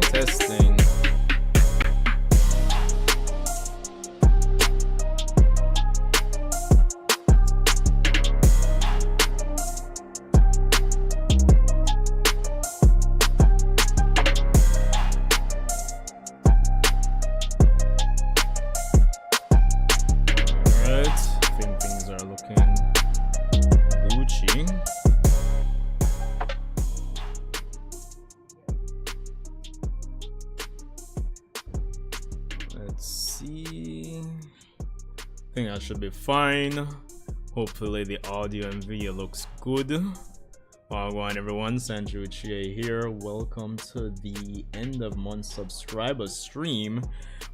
testing. Should be fine. Hopefully the audio and video looks good. Wagwan everyone, Sanju Chie here. Welcome to the end of month subscriber stream.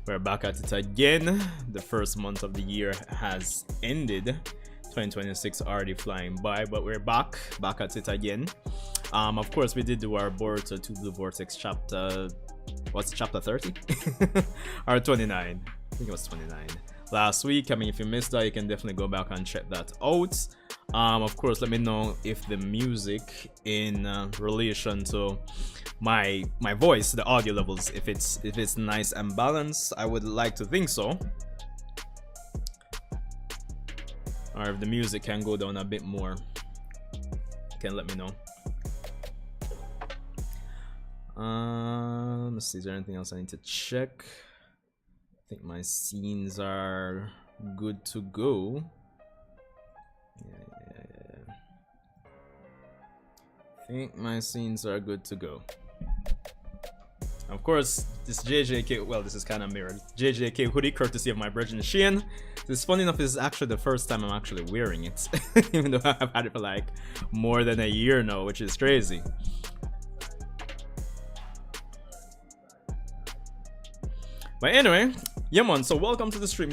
We're back at it again. The first month of the year has ended. 2026 already flying by, but we're back at it again. Of course we did do our Boruto 2 Blue Vortex chapter, what's chapter 30? Or 29, I think it was 29 last week. I mean, if you missed that, you can definitely go back and check that out. Of course, let me know if the music in relation to my voice, the audio levels, if it's nice and balanced. I would like to think so, or if the music can go down a bit more, you can let me know. Let's see, is there anything else I need to check? I think my scenes are good to go. Yeah. I think my scenes are good to go. Of course, this JJK, well, this is kind of mirrored. JJK hoodie, courtesy of my brethren Shein. This, funny enough, is actually the first time I'm actually wearing it, even though I've had it for like more than a year now, which is crazy. But anyway, yeah man, so welcome to the stream,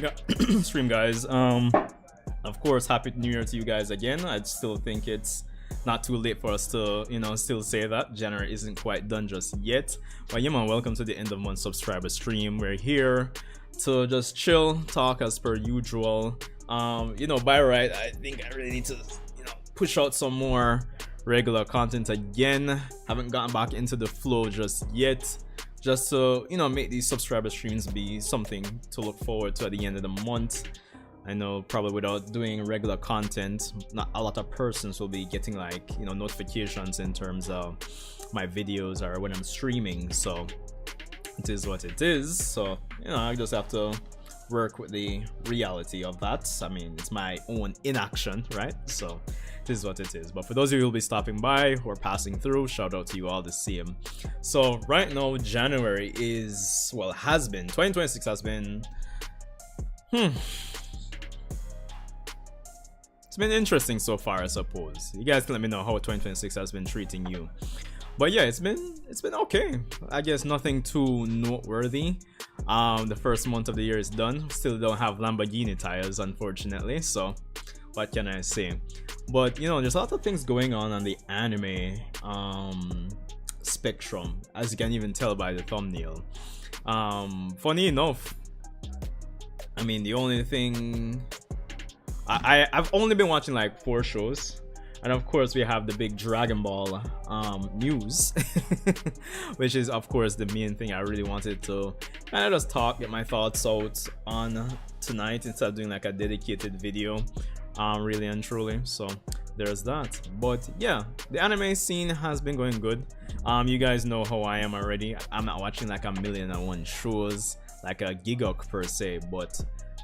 guys. Of course, happy new year to you guys again. I still think it's not too late for us to, you know, still say that January isn't quite done just yet. But yeah man, welcome to the end of month subscriber stream. We're here to just chill, talk as per usual. You know, by right, I think I really need to, you know, push out some more regular content again. Haven't gotten back into the flow just yet, just to, you know, make these subscriber streams be something to look forward to at the end of the month. I know probably without doing regular content, not a lot of persons will be getting, like, you know, notifications in terms of my videos or when I'm streaming. So it is what it is. So, you know, I just have to work with the reality of that. I mean, it's my own inaction, right? So it is what it is. But for those of you who will be stopping by or passing through, shout out to you all the same. So right now, January is, well, has been, 2026 has been, it's been interesting so far, I suppose. You guys can let me know how 2026 has been treating you. But yeah, it's been okay. I guess nothing too noteworthy. The first month of the year is done. Still don't have Lamborghini tires, unfortunately. So what can I say? But you know, there's a lot of things going on the anime spectrum, as you can even tell by the thumbnail. Funny enough, I mean, the only thing I've only been watching like 4 shows, and of course we have the big Dragon Ball news, which is of course the main thing I really wanted to kind of just get my thoughts out on tonight instead of doing like a dedicated video, really and truly. So there's that. But yeah, the anime scene has been going good. You guys know how I am already. I'm not watching like 1,000,001 shows, like a gigok per se, but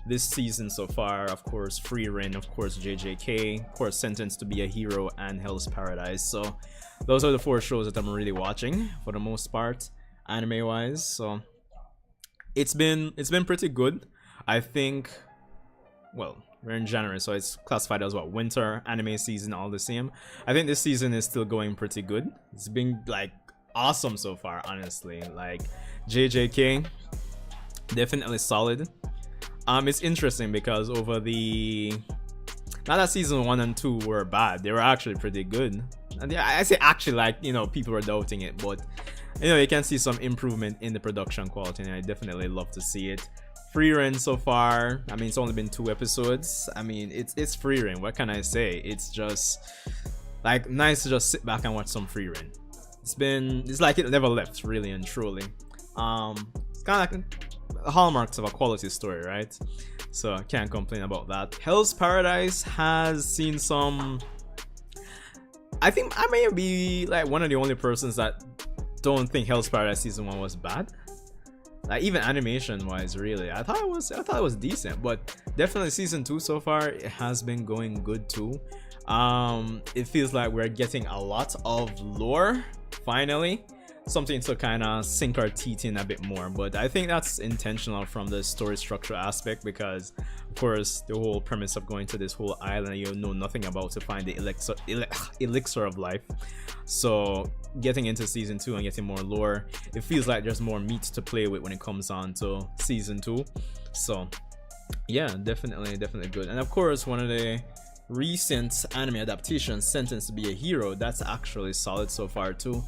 this season so far, of course, Frieren, of course, JJK, of course, Sentenced to be a Hero, and Hell's Paradise. So those are the 4 shows that I'm really watching for the most part, anime wise. So it's been pretty good. I think, well, we're in January, so it's classified as what, winter anime season, all the same. I think this season is still going pretty good. It's been like awesome so far, honestly. Like JJK, definitely solid. It's interesting because over the, not that season 1 and 2 were bad, they were actually pretty good. And I say actually, like, you know, people were doubting it, but you know, you can see some improvement in the production quality, and I definitely love to see it. Frieren so far, I mean, it's only been 2 episodes. I mean, it's Frieren, what can I say? It's just like nice to just sit back and watch some Frieren. it's like it never left, really and truly. It's kind of like hallmarks of a quality story, right? So I can't complain about that. Hell's Paradise has seen some. I think I may be like one of the only persons that don't think Hell's Paradise season 1 was bad. Like even animation wise, really, I thought it was decent, but definitely season 2 so far, it has been going good too. It feels like we're getting a lot of lore finally, something to kind of sink our teeth in a bit more, but I think that's intentional from the story structure aspect, because of course the whole premise of going to this whole island you know nothing about to find the elixir of life. So getting into season 2 and getting more lore, it feels like there's more meat to play with when it comes on to season 2. So yeah, definitely good. And of course, one of the recent anime adaptations, Sentenced to Be a Hero, that's actually solid so far too.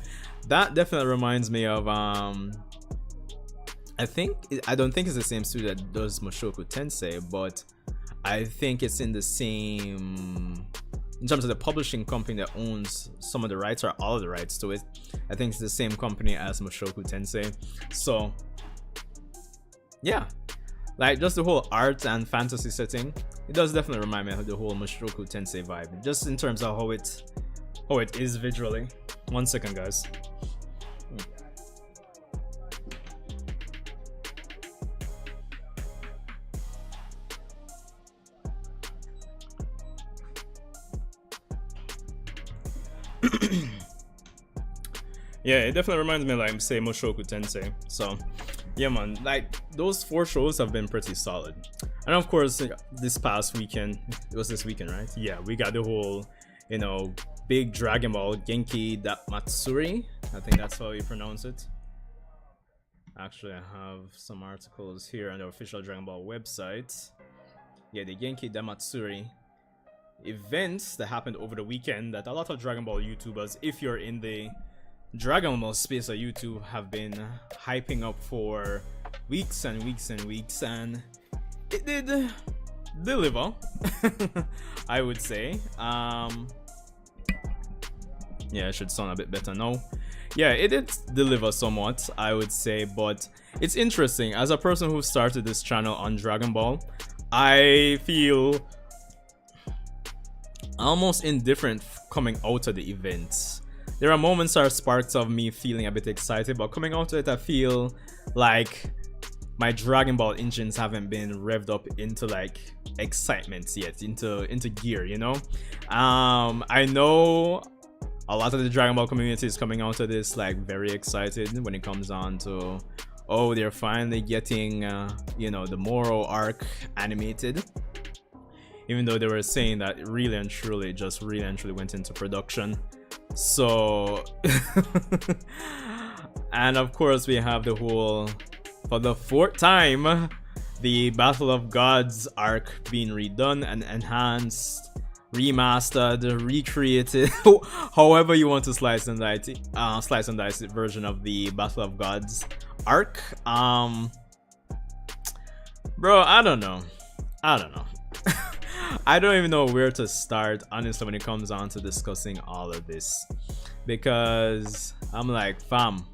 That definitely reminds me of I don't think it's the same studio that does Mushoku Tensei, but I think it's in the same, in terms of the publishing company that owns some of the rights or all of the rights to it. I think it's the same company as Mushoku Tensei. So yeah, like just the whole art and fantasy setting, it does definitely remind me of the whole Mushoku Tensei vibe, just in terms of how it is visually. 1 second, guys. Yeah, it definitely reminds me, like, say, Mushoku Tensei. So yeah, man, like those 4 shows have been pretty solid. And of course, this past weekend, it was this weekend, right? Yeah, we got the whole, you know, big Dragon Ball Genkidamatsuri. I think that's how you pronounce it. Actually, I have some articles here on the official Dragon Ball website. Yeah, the Genkidamatsuri events that happened over the weekend that a lot of Dragon Ball YouTubers, if you're in the Dragon Ball space on YouTube, have been hyping up for weeks and weeks and weeks, and it did deliver. I would say. Yeah, it should sound a bit better now. Yeah, it did deliver somewhat, I would say, but it's interesting. As a person who started this channel on Dragon Ball, I feel almost indifferent coming out of the events. There are moments or sparks of me feeling a bit excited, but coming out of it, I feel like my Dragon Ball engines haven't been revved up into like excitement yet, into gear, you know. I know a lot of the Dragon Ball community is coming out of this like very excited when it comes on to, oh, they're finally getting you know, the Moro arc animated, even though they were saying that really and truly went into production. So and of course we have the whole, for the 4th time, the Battle of Gods arc being redone and enhanced, remastered, recreated, however you want to slice and dice it, version of the Battle of Gods arc. Bro, I don't know. I don't even know where to start, honestly, when it comes on to discussing all of this, because I'm like, fam,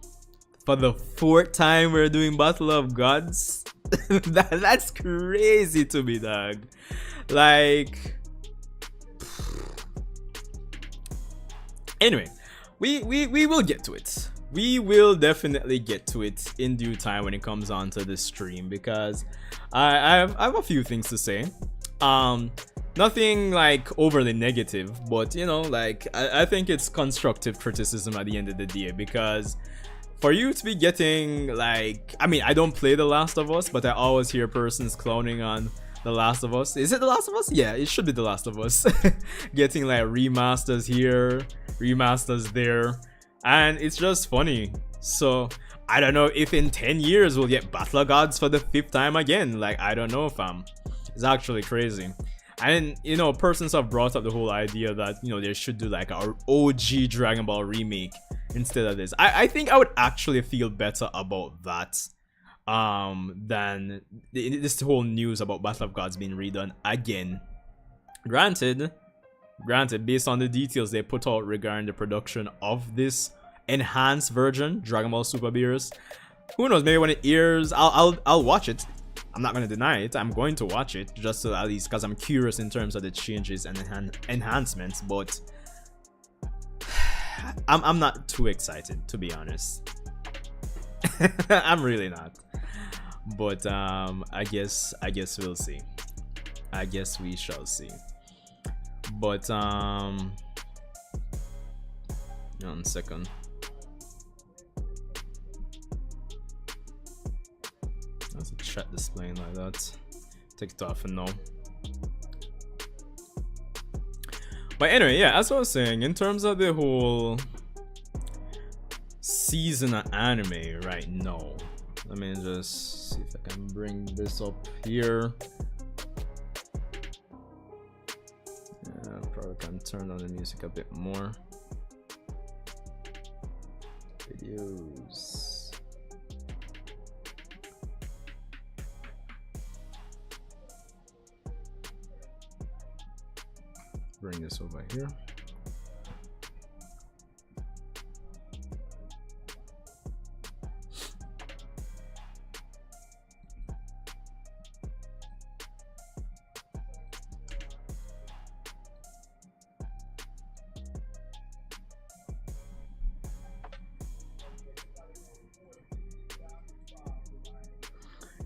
for the 4th time we're doing Battle of Gods. That's crazy to me, dog. Like, anyway, we will get to it. We will definitely get to it in due time when it comes on to this stream, because I have a few things to say. Nothing like overly negative, but you know, like I think it's constructive criticism at the end of the day, because for you to be getting, like, I mean, I don't play The Last of Us, but I always hear persons clowning on The Last of Us. Is it The Last of Us? Yeah, it should be The Last of Us. Getting like remasters here, remasters there, and it's just funny. So I don't know if in 10 years we'll get Battle of Gods for the 5th time again. Like, I don't know, fam. It's actually crazy. And you know, persons have brought up the whole idea that, you know, they should do like our OG Dragon Ball remake instead of this. I think I would actually feel better about that than this whole news about Battle of Gods being redone again. Granted, based on the details they put out regarding the production of this enhanced version, Dragon Ball Super Beerus. Who knows? Maybe when it airs, I'll watch it. I'm not gonna deny it. I'm going to watch it just so at least because I'm curious in terms of the changes and enhancements. But I'm not too excited, to be honest. I'm really not. But I guess we'll see. I guess we shall see. But 1 second. That's a chat displaying like that. Take it off and no. But anyway, yeah, as I was saying, in terms of the whole season of anime right now, let me just see if I can bring this up here. Yeah, probably can turn on the music a bit more. Videos. Bring this over here.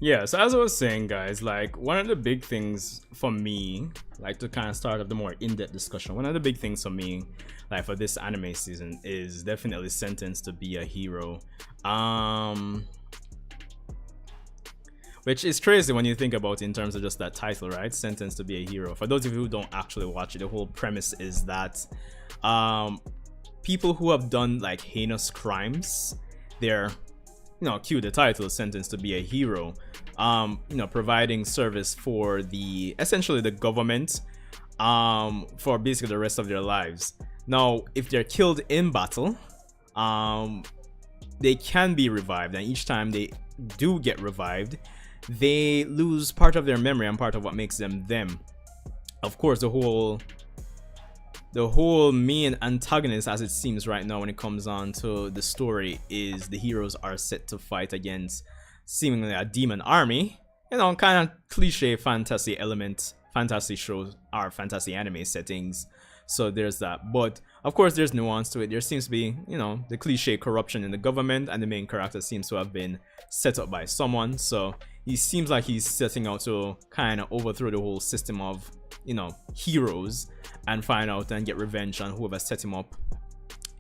Yeah, so as I was saying, guys, like one of the big things for me, like to kind of start up the more in-depth discussion, one of the big things for me, like for this anime season, is definitely Sentenced to Be a Hero. Which is crazy when you think about it in terms of just that title, right? Sentenced to Be a Hero. For those of you who don't actually watch it, the whole premise is that people who have done like heinous crimes, they're, you know, cue the title, Sentenced to Be a Hero, you know, providing service for the, essentially the government, for basically the rest of their lives. Now, if they're killed in battle, they can be revived, and each time they do get revived, they lose part of their memory and part of what makes them them. Of course, the whole main antagonist, as it seems right now when it comes on to the story, is the heroes are set to fight against seemingly a demon army. You know, kind of cliche fantasy element, fantasy shows are fantasy anime settings, so there's that. But of course there's nuance to it. There seems to be, you know, the cliche corruption in the government, and the main character seems to have been set up by someone, so he seems like he's setting out to kind of overthrow the whole system of, you know, heroes and find out and get revenge on whoever set him up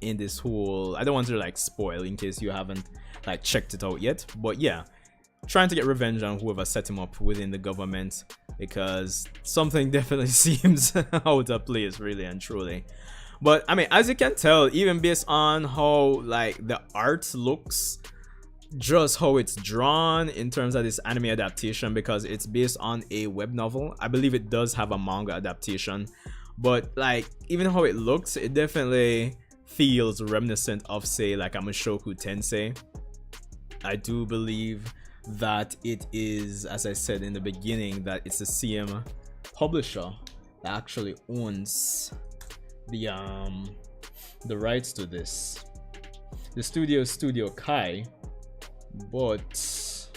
in this whole, I don't want to like spoil in case you haven't like checked it out yet, but yeah, trying to get revenge on whoever set him up within the government, because something definitely seems out of place, really and truly. But I mean, as you can tell, even based on how like the art looks, just how it's drawn in terms of this anime adaptation, because it's based on a web novel. I believe it does have a manga adaptation, but like even how it looks, it definitely feels reminiscent of, say, like a Mushoku Tensei. I do believe that it is, as I said in the beginning, that it's the same publisher that actually owns the rights to this. The studio is Studio Kai, but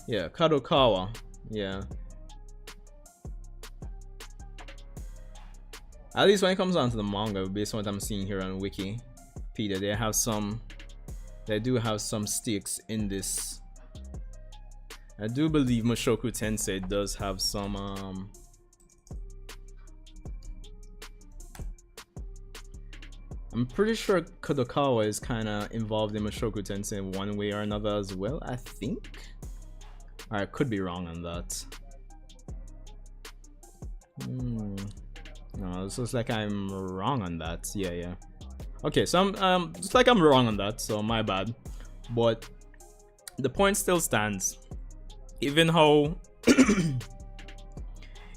yeah, Kadokawa, yeah. At least when it comes down to the manga, based on what I'm seeing here on Wikipedia, they do have some stakes in this. I do believe Mushoku Tensei does have some I'm pretty sure Kadokawa is kind of involved in Mushoku Tensei in one way or another as well, I think. I could be wrong on that. No, this looks like I'm wrong on that. Yeah. Okay, so I'm just like I'm wrong on that, so my bad. But the point still stands. Even how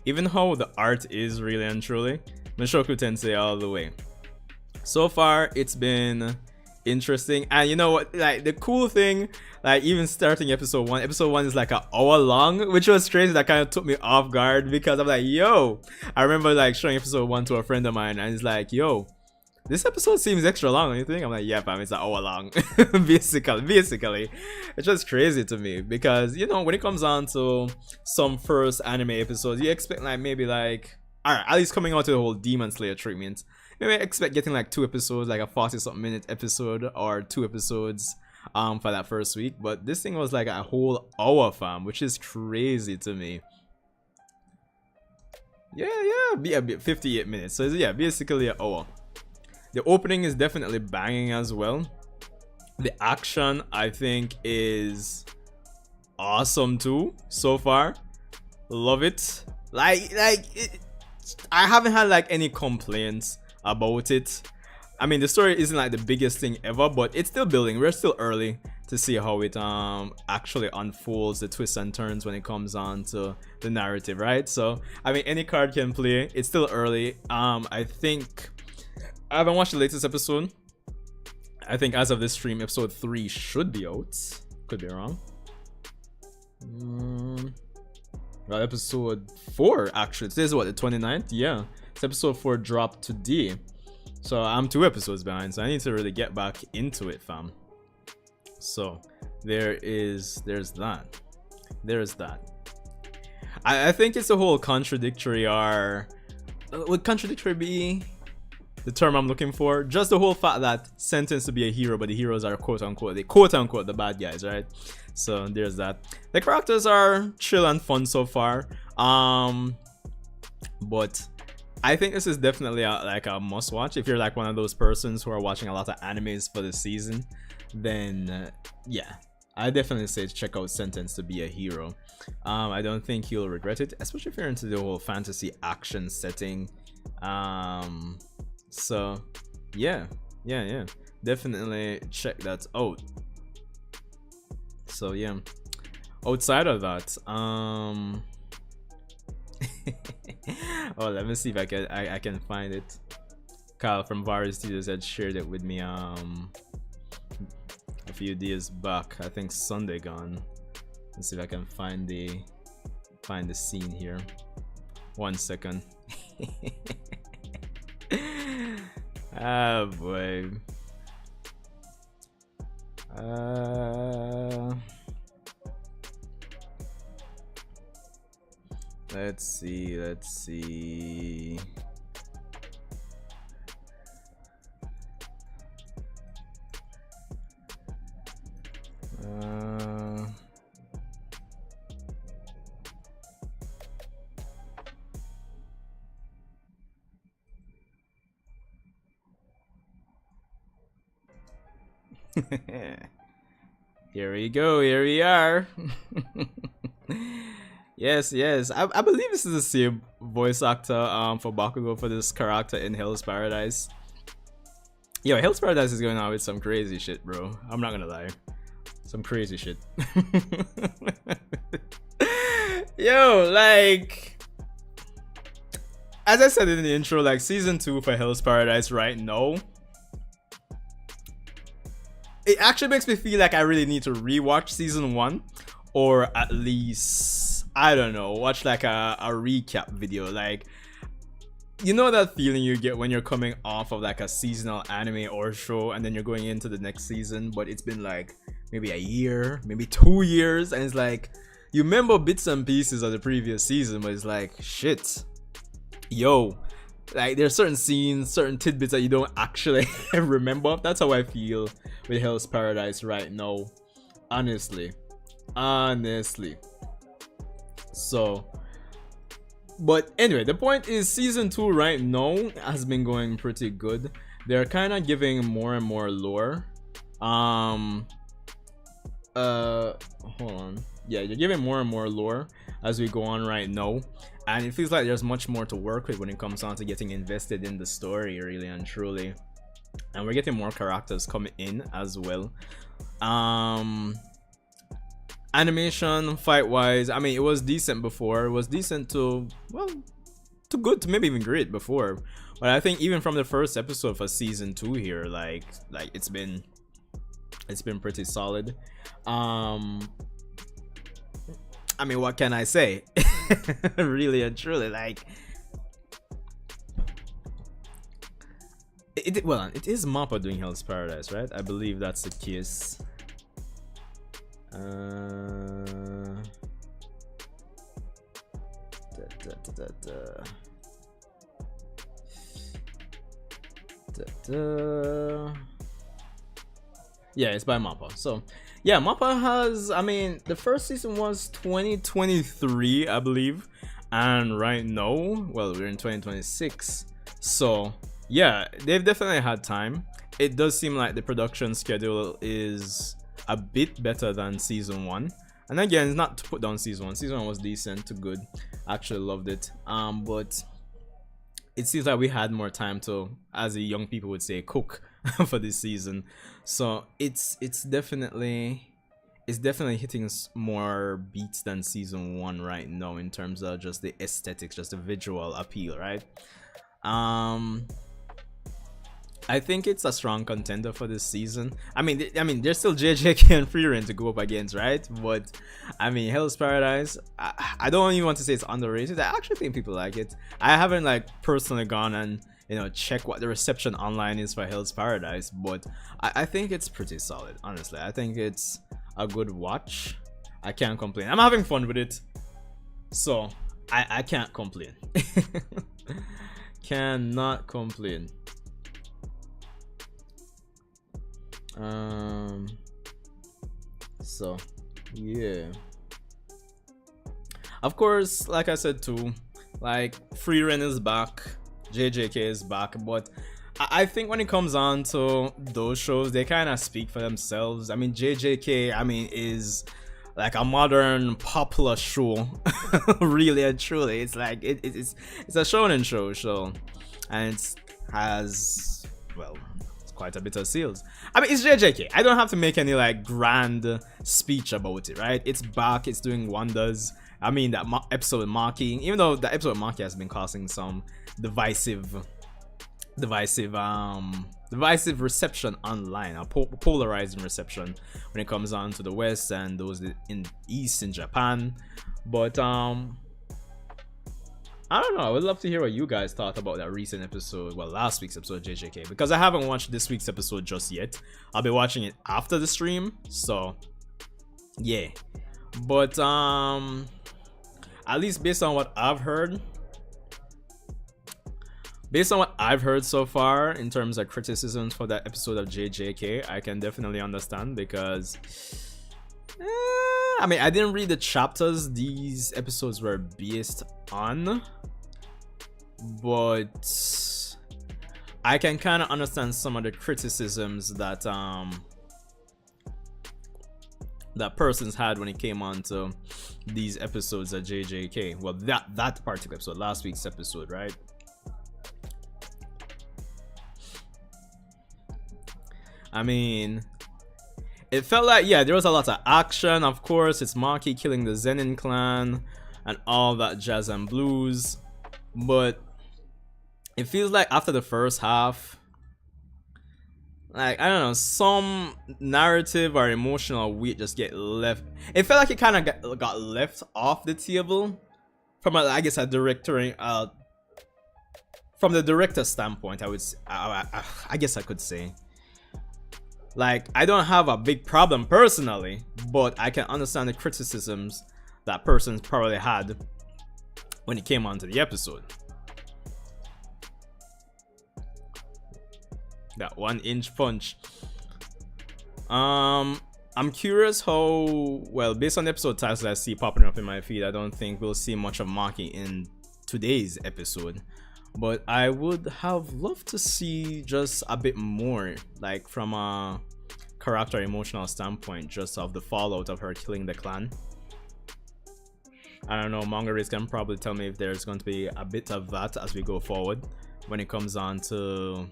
even how the art is really and truly Mushoku Tensei all the way. So far, it's been interesting. And you know what, like the cool thing, like even starting episode one is like an hour long, which was crazy. That kind of took me off guard because I'm like, yo, I remember like showing episode one to a friend of mine and he's like, yo, this episode seems extra long, don't you think? I'm like, yeah, fam, it's an hour long. basically it's just crazy to me because, you know, when it comes on to some first anime episodes, you expect like maybe like, all right, at least coming out to the whole Demon Slayer treatment, maybe I expect getting like 2 episodes, like a 40-something minute episode or 2 episodes for that first week. But this thing was like a whole hour, fam, which is crazy to me. Yeah, 58 minutes. So yeah, basically an hour. The opening is definitely banging as well. The action, I think, is awesome too so far. Love it. I haven't had like any complaints about it. I mean, the story isn't like the biggest thing ever, but it's still building. We're still early to see how it actually unfolds, the twists and turns when it comes on to the narrative, right? So I mean, any card can play. It's still early. I think I haven't watched the latest episode. I think as of this stream, episode 3 should be out. Could be wrong. Well, episode 4 actually. Today's what, the 29th? Yeah. It's episode 4 dropped today. So I'm 2 episodes behind. So I need to really get back into it, fam. So there's that. There's that. I think it's a whole contradictory, or would contradictory be the term I'm looking for? Just the whole fact that sentenced to be a hero, but the heroes are quote unquote the bad guys, right? So there's that. The characters are chill and fun so far, but I think this is definitely like a must watch if you're like one of those persons who are watching a lot of animes for the season. Then yeah, I definitely say check out Sentenced to Be a Hero. I don't think you'll regret it, especially if you're into the whole fantasy action setting. So yeah, definitely check that out. So yeah, outside of that, oh, let me see if I can find it. Kyle from Varus Studios had shared it with me a few days back. I think Sunday gone. Let's see if I can find the scene here. 1 second. Ah, boy. Let's see. Here we go, here we are. yes, I believe this is the same voice actor for Bakugo for this character in Hell's Paradise. Yo, Hell's Paradise is going on with some crazy shit, bro. I'm not gonna lie, some crazy shit. Yo, like, as I said in the intro, like season 2 for Hell's Paradise right now, it actually makes me feel like I really need to rewatch season 1, or at least, I don't know, watch like a recap video. Like, you know that feeling you get when you're coming off of like a seasonal anime or show and then you're going into the next season, but it's been like maybe a year, maybe 2 years, and it's like you remember bits and pieces of the previous season, but it's like, shit, yo, like there's certain scenes, certain tidbits that you don't actually remember. That's how I feel with Hell's Paradise right now, honestly. So, but anyway, the point is season 2 right now has been going pretty good. They're kind of giving more and more lore. Hold on. Yeah, you're giving more and more lore as we go on right now, and it feels like there's much more to work with when it comes on to getting invested in the story, really and truly. And we're getting more characters coming in as well. Animation, fight wise, I mean, it was decent before. It was decent to, well, to good to maybe even great before. But I think even from the first episode for season 2 here, like it's been It's been pretty solid. Um, I mean, what can I say? Really and truly, like well, it is Mappa doing Hell's Paradise, right? I believe that's the case. Yeah, it's by Mappa. So yeah, Mappa has, I mean, the first season was 2023, I believe, and right now, well, we're in 2026. So yeah, they've definitely had time. It does seem like the production schedule is a bit better than season 1. And again, it's not to put down season 1. Season 1 was decent to good. I actually loved it. But it seems like we had more time to, as the young people would say, cook for this season. So it's definitely hitting more beats than season 1 right now in terms of just the aesthetics, just the visual appeal, right? I think it's a strong contender for this season. I mean, there's still JJK and Frieren to go up against, right? But I mean, Hell's Paradise, I don't even want to say it's underrated. I actually think people like it. I haven't like personally gone and check what the reception online is for Hell's Paradise, but I think it's pretty solid. Honestly, I think it's a good watch. I can't complain. I'm having fun with it, so I can't complain. Cannot complain. So yeah, of course, like I said too, like Frieren is back, JJK is back, but I think when it comes on to those shows, they kind of speak for themselves. I mean, JJK, I mean, is like a modern popular show. Really and truly, it's like it's a shonen show, and it has, well, quite a bit of sales. I mean, it's JJK. I don't have to make any like grand speech about it, right? It's back, it's doing wonders. I mean, that episode with Maki, even though the episode with Maki has been causing some divisive reception online, a polarizing reception when it comes on to the West and those in East in Japan. But I don't know. I would love to hear what you guys thought about that recent episode, well, last week's episode of JJK, because I haven't watched this week's episode just yet. I'll be watching it after the stream, so yeah. But at least based on what I've heard so far in terms of criticisms for that episode of JJK, I can definitely understand, because I mean, I didn't read the chapters these episodes were based on, but I can kind of understand some of the criticisms that that persons had when it came on to these episodes of JJK. Well, that particular episode, last week's episode, right? I mean, it felt like, yeah, there was a lot of action. Of course, it's Maki killing the Zenin clan and all that jazz and blues, but it feels like after the first half, like, I don't know, some narrative or emotional weight just get left. It felt like it kind of got left off the table from I guess a director, from the director standpoint. I guess I could say, like, I don't have a big problem personally, but I can understand the criticisms that persons probably had when it came onto the episode. That 1-inch punch. I'm curious how, well, based on the episode titles I see popping up in my feed, I don't think we'll see much of Maki in today's episode, but I would have loved to see just a bit more, like from a character emotional standpoint, just of the fallout of her killing the clan. I don't know, manga readers can probably tell me if there's going to be a bit of that as we go forward when it comes on to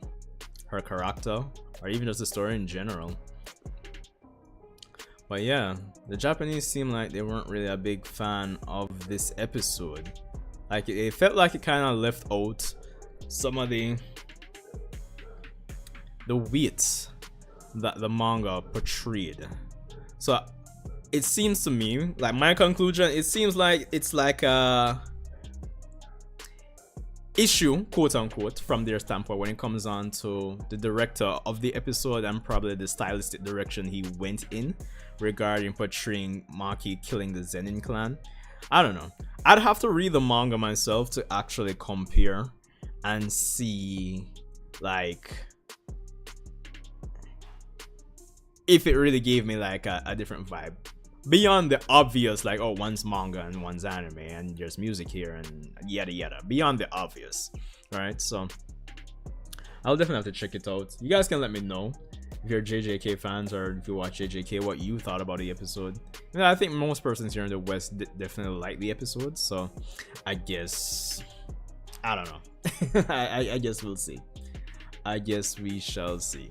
her character, or even just the story in general. But yeah, the Japanese seem like they weren't really a big fan of this episode. Like, it felt like it kind of left out some of the weight that the manga portrayed. So it seems to me, like my conclusion, it seems like it's like a issue, quote unquote, from their standpoint when it comes on to the director of the episode and probably the stylistic direction he went in regarding portraying Maki killing the Zenin clan. I don't know. I'd have to read the manga myself to actually compare and see, like, if it really gave me like a different vibe beyond the obvious, like, oh, one's manga and one's anime and there's music here and yada yada, beyond the obvious, right? So I'll definitely have to check it out. You guys can let me know if you're JJK fans or if you watch JJK what you thought about the episode. You know, I think most persons here in the West definitely like the episode, so I guess, I don't know. I guess we'll see. I guess we shall see.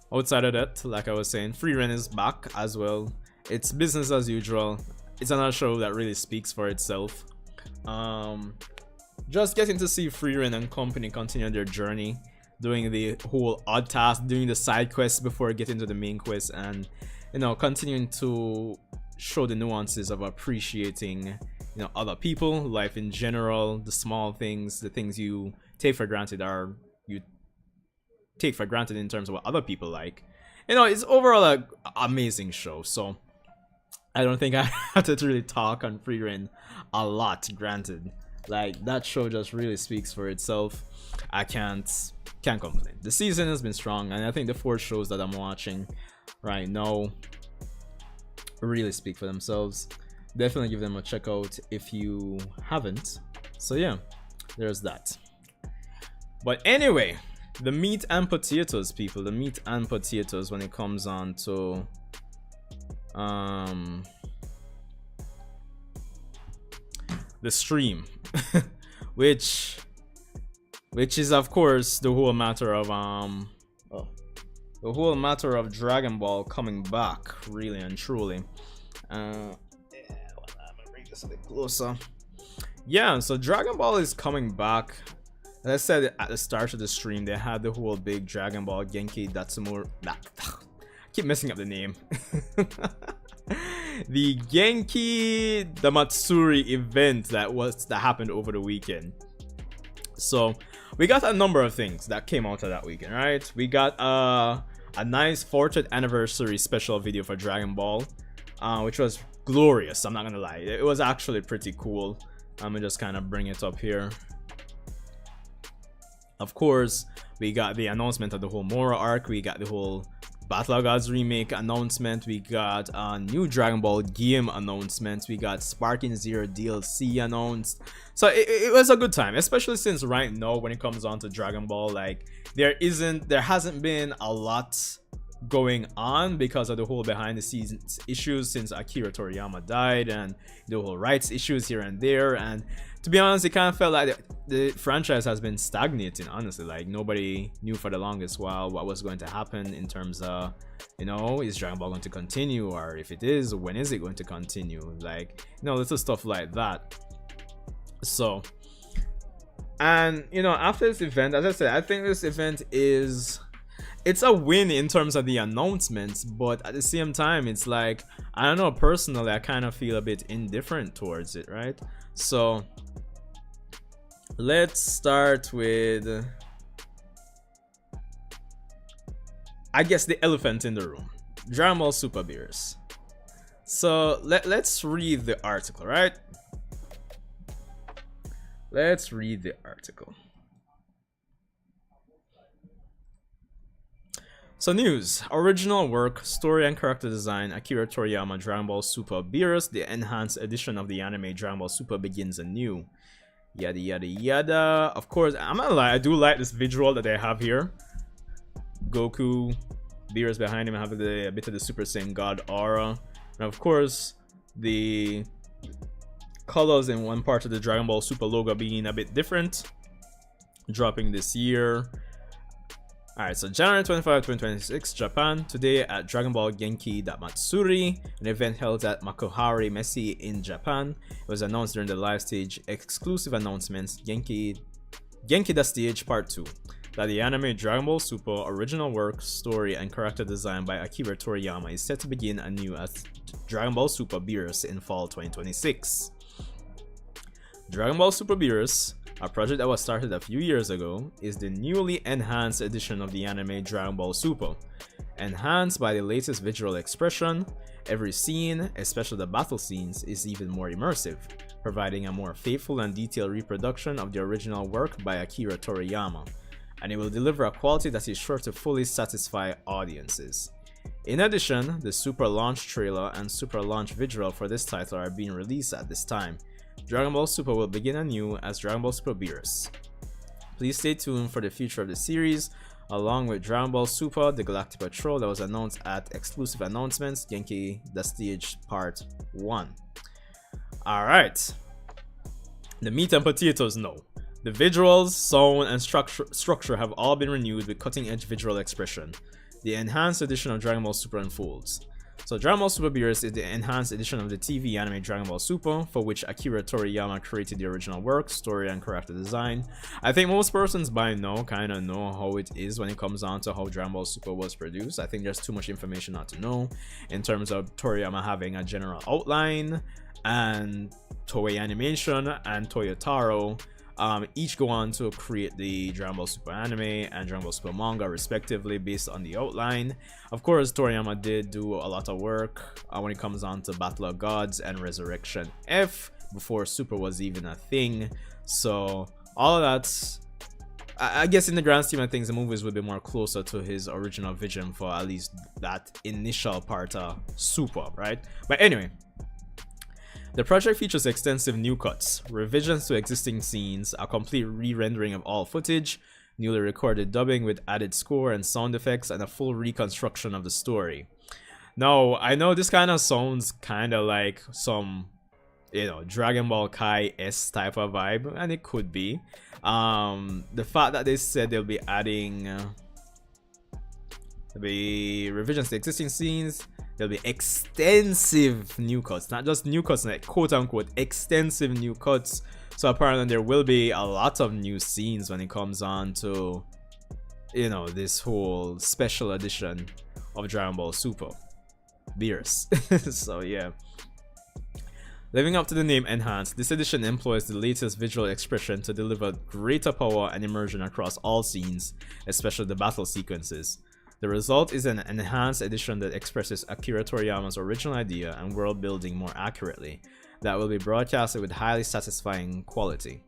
Outside of that, like I was saying, Frieren is back as well. It's business as usual. It's another show that really speaks for itself. Just getting to see Frieren and company continue their journey, doing the whole odd task, doing the side quests before getting to the main quest, and, you know, continuing to show the nuances of appreciating, you know, other people, life in general, the small things, the things you take for granted are you take for granted in terms of what other people like. You know, it's overall an amazing show, so I don't think I have to really talk on Frieren a lot, granted. Like, that show just really speaks for itself. I can't complain. The season has been strong, and I think the 4 shows that I'm watching right now really speak for themselves. Definitely give them a check out if you haven't. So yeah, there's that. But anyway, the meat and potatoes, people, the meat and potatoes when it comes on to the stream, which is of course the whole matter of Dragon Ball coming back, really and truly. Yeah, well, I'm gonna bring this a bit closer. Yeah, so Dragon Ball is coming back. As I said at the start of the stream, they had the whole big Dragon Ball Genkidamatsuri. Keep messing up the name. The Genkidamatsuri event that happened over the weekend. So we got a number of things that came out of that weekend, right? We got a nice 40th anniversary special video for Dragon Ball, which was glorious. I'm not gonna lie, it was actually pretty cool. I'm gonna just kind of bring it up here. Of course, we got the announcement of the whole Moro arc. We got the whole Battle of Gods remake announcement. We got a new Dragon Ball game announcement. We got Sparking Zero DLC announced. So it was a good time, especially since right now when it comes on to Dragon Ball, like there hasn't been a lot going on because of the whole behind the scenes issues since Akira Toriyama died and the whole rights issues here and there. And to be honest, it kind of felt like the franchise has been stagnating, honestly. Like, nobody knew for the longest while what was going to happen in terms of, you know, is Dragon Ball going to continue, or if it is, when is it going to continue? Like, you know, little stuff like that. So, and, you know, after this event, as I said, I think this event it's a win in terms of the announcements, but at the same time, it's like, I don't know, personally, I kind of feel a bit indifferent towards it, right? So let's start with, I guess, the elephant in the room, Dragon Ball Super Beerus. So let's read the article, right? Let's read the article. So news, original work, story and character design, Akira Toriyama, Dragon Ball Super Beerus, the enhanced edition of the anime Dragon Ball Super begins anew. Yada yada yada. Of course, I'm not gonna lie, I do like this visual that they have here. Goku, Beerus behind him, have a bit of the Super Saiyan God aura. And of course, the colors in one part of the Dragon Ball Super logo being a bit different. Dropping this year. Alright, so January 25, 2026, Japan. Today at Dragon Ball Genkidamatsuri, an event held at Makuhari Messe in Japan. It was announced during the live stage exclusive announcements, Genkida Stage Part 2. that the anime Dragon Ball Super original work, story, and character design by Akira Toriyama is set to begin anew as Dragon Ball Super Beerus in fall 2026. Dragon Ball Super Beerus, a project that was started a few years ago, is the newly enhanced edition of the anime Dragon Ball Super. Enhanced by the latest visual expression, every scene, especially the battle scenes, is even more immersive, providing a more faithful and detailed reproduction of the original work by Akira Toriyama, and it will deliver a quality that is sure to fully satisfy audiences. In addition, the Super launch trailer and Super launch visual for this title are being released at this time. Dragon Ball Super will begin anew as Dragon Ball Super Beerus. Please stay tuned for the future of the series, along with Dragon Ball Super The Galactic Patrol that was announced at Exclusive Announcements Genki The Stage Part 1. Alright, the meat and potatoes no. The visuals, sound, and structure have all been renewed with cutting-edge visual expression. The enhanced edition of Dragon Ball Super unfolds. So Dragon Ball Super Beerus is the enhanced edition of the TV anime Dragon Ball Super, for which Akira Toriyama created the original work, story, and character design. I think most persons by now kind of know how it is when it comes down to how Dragon Ball Super was produced. I think there's too much information not to know in terms of Toriyama having a general outline, and Toei Animation and Toyotaro each go on to create the Dragon Ball Super anime and Dragon Ball Super Manga respectively based on the outline. Of course, Toriyama did do a lot of work when it comes on to Battle of Gods and Resurrection F before Super was even a thing. So all of that, I guess in the grand scheme of things, the movies would be more closer to his original vision for at least that initial part of Super, right? But anyway, the project features extensive new cuts, revisions to existing scenes, a complete re-rendering of all footage, newly recorded dubbing with added score and sound effects, and a full reconstruction of the story. Now, I know this kind of sounds kind of like some, Dragon Ball Kai-S type of vibe, and it could be. The fact that they said they'll be adding revisions to existing scenes, there'll be extensive new cuts, not just new cuts, like quote unquote extensive new cuts. So apparently there will be a lot of new scenes when it comes on to, this whole special edition of Dragon Ball Super Beerus. So yeah, living up to the name Enhanced, this edition employs the latest visual expression to deliver greater power and immersion across all scenes, especially the battle sequences. The result is an enhanced edition that expresses Akira Toriyama's original idea and world building more accurately, that will be broadcasted with highly satisfying quality.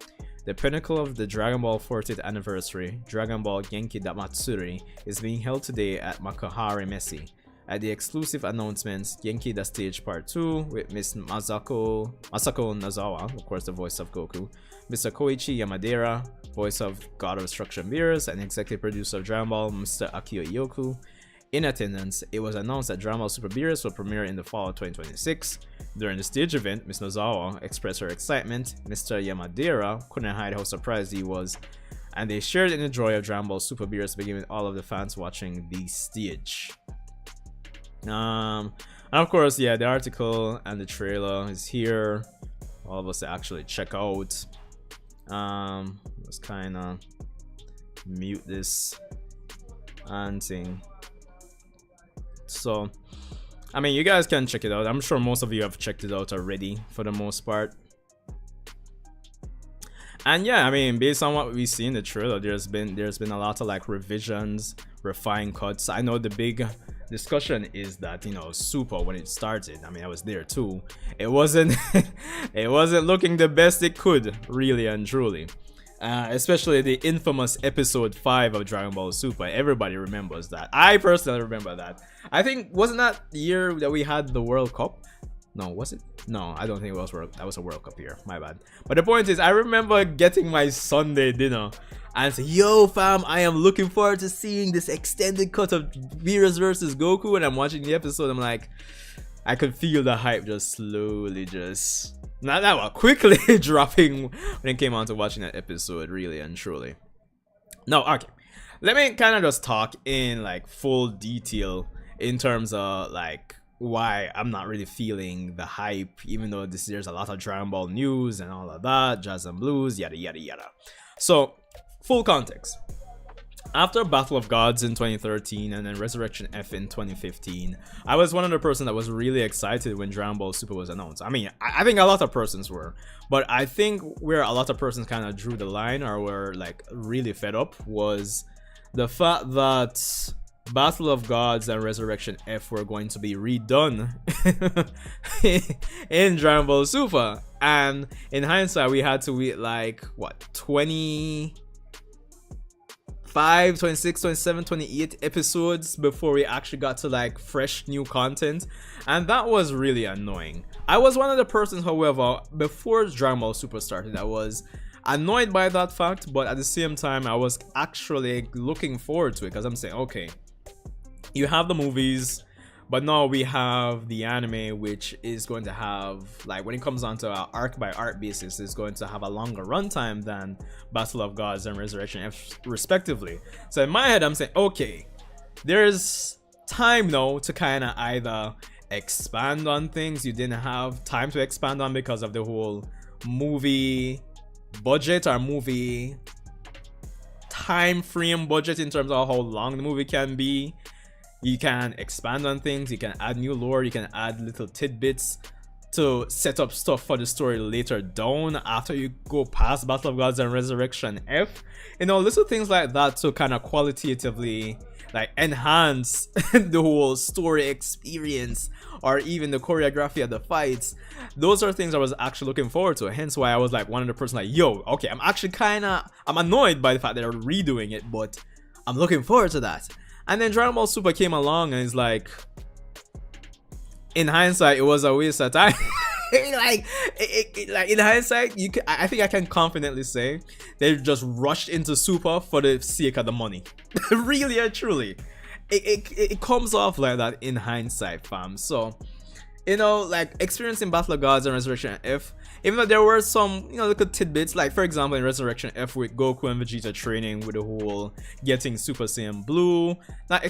The pinnacle of the Dragon Ball 40th anniversary, Dragon Ball Genkidamatsuri, is being held today at Makuhari Messe. At the exclusive announcements, Genki The Stage Part 2 with Miss Masako Nozawa, of course the voice of Goku, Mr. Koichi Yamadera, voice of God Destruction Beerus, and executive producer of Dragon Ball, Mr. Akio Yoku. In attendance, it was announced that Dragon Ball Super Beerus will premiere in the fall of 2026. During the stage event, Miss Nozawa expressed her excitement. Mr. Yamadera couldn't hide how surprised he was, and they shared in the joy of Dragon Ball Super Beerus, beginning with all of the fans watching the stage. And of course, yeah, the article and the trailer is here. All of us to actually check out. Let's kind of mute this and thing. So, I mean, you guys can check it out. I'm sure most of you have checked it out already for the most part. And yeah, I mean, based on what we see in the trailer, there's been a lot of like revisions, refined cuts. I know the big discussion is that, Super, when it started, I mean, I was there too, it wasn't it wasn't looking the best it could, really and truly. Especially the infamous episode 5 of Dragon Ball Super. Everybody remembers that. I personally remember that. I think, wasn't that the year that we had the World Cup? No, was it? No, I don't think it was that was a World Cup year. My bad. But the point is, I remember getting my Sunday dinner and say, yo fam, I am looking forward to seeing this extended cut of Beerus versus Goku. And I'm watching the episode, I'm like, I could feel the hype just slowly quickly dropping when it came on to watching that episode, really and truly. Now, okay, let me kind of just talk in like full detail in terms of like why I'm not really feeling the hype, even though there's a lot of Dragon Ball news and all of that, jazz and blues, yada yada yada. So, full context. after Battle of Gods in 2013 and then Resurrection F in 2015, I was one of the person that was really excited when Dragon Ball Super was announced. I mean, I think a lot of persons were, but I think where a lot of persons kind of drew the line or were like really fed up was the fact that Battle of Gods and Resurrection F were going to be redone in Dragon Ball Super, and in hindsight we had to wait like what, 26, 27, 28 episodes before we actually got to like fresh new content, and that was really annoying. I was one of the persons, however, before Dragon Ball Super started, I was annoyed by that fact, but at the same time I was actually looking forward to it, because I'm saying, okay, you have the movies, but now we have the anime, which is going to have, like, when it comes on to an arc by arc basis, is going to have a longer runtime than Battle of Gods and Resurrection F respectively. So in my head, I'm saying, okay, there's time now to kind of either expand on things you didn't have time to expand on because of the whole movie budget or movie time frame budget in terms of how long the movie can be. You can expand on things, you can add new lore, you can add little tidbits to set up stuff for the story later down after you go past Battle of Gods and Resurrection F. You know, little things like that to kind of qualitatively like enhance the whole story experience or even the choreography of the fights. Those are things I was actually looking forward to, hence why I was like one of the person like, yo, okay, I'm actually I'm annoyed by the fact that they're redoing it, but I'm looking forward to that. And then Dragon Ball Super came along and it's like, in hindsight, it was a waste of time. like in hindsight, I think I can confidently say they just rushed into Super for the sake of the money. Really and truly, it comes off like that in hindsight, fam. So, you know, like experiencing Battle of Gods and Resurrection F, even though there were some, you know, little tidbits, like for example in Resurrection F with Goku and Vegeta training with the whole getting Super Saiyan Blue, not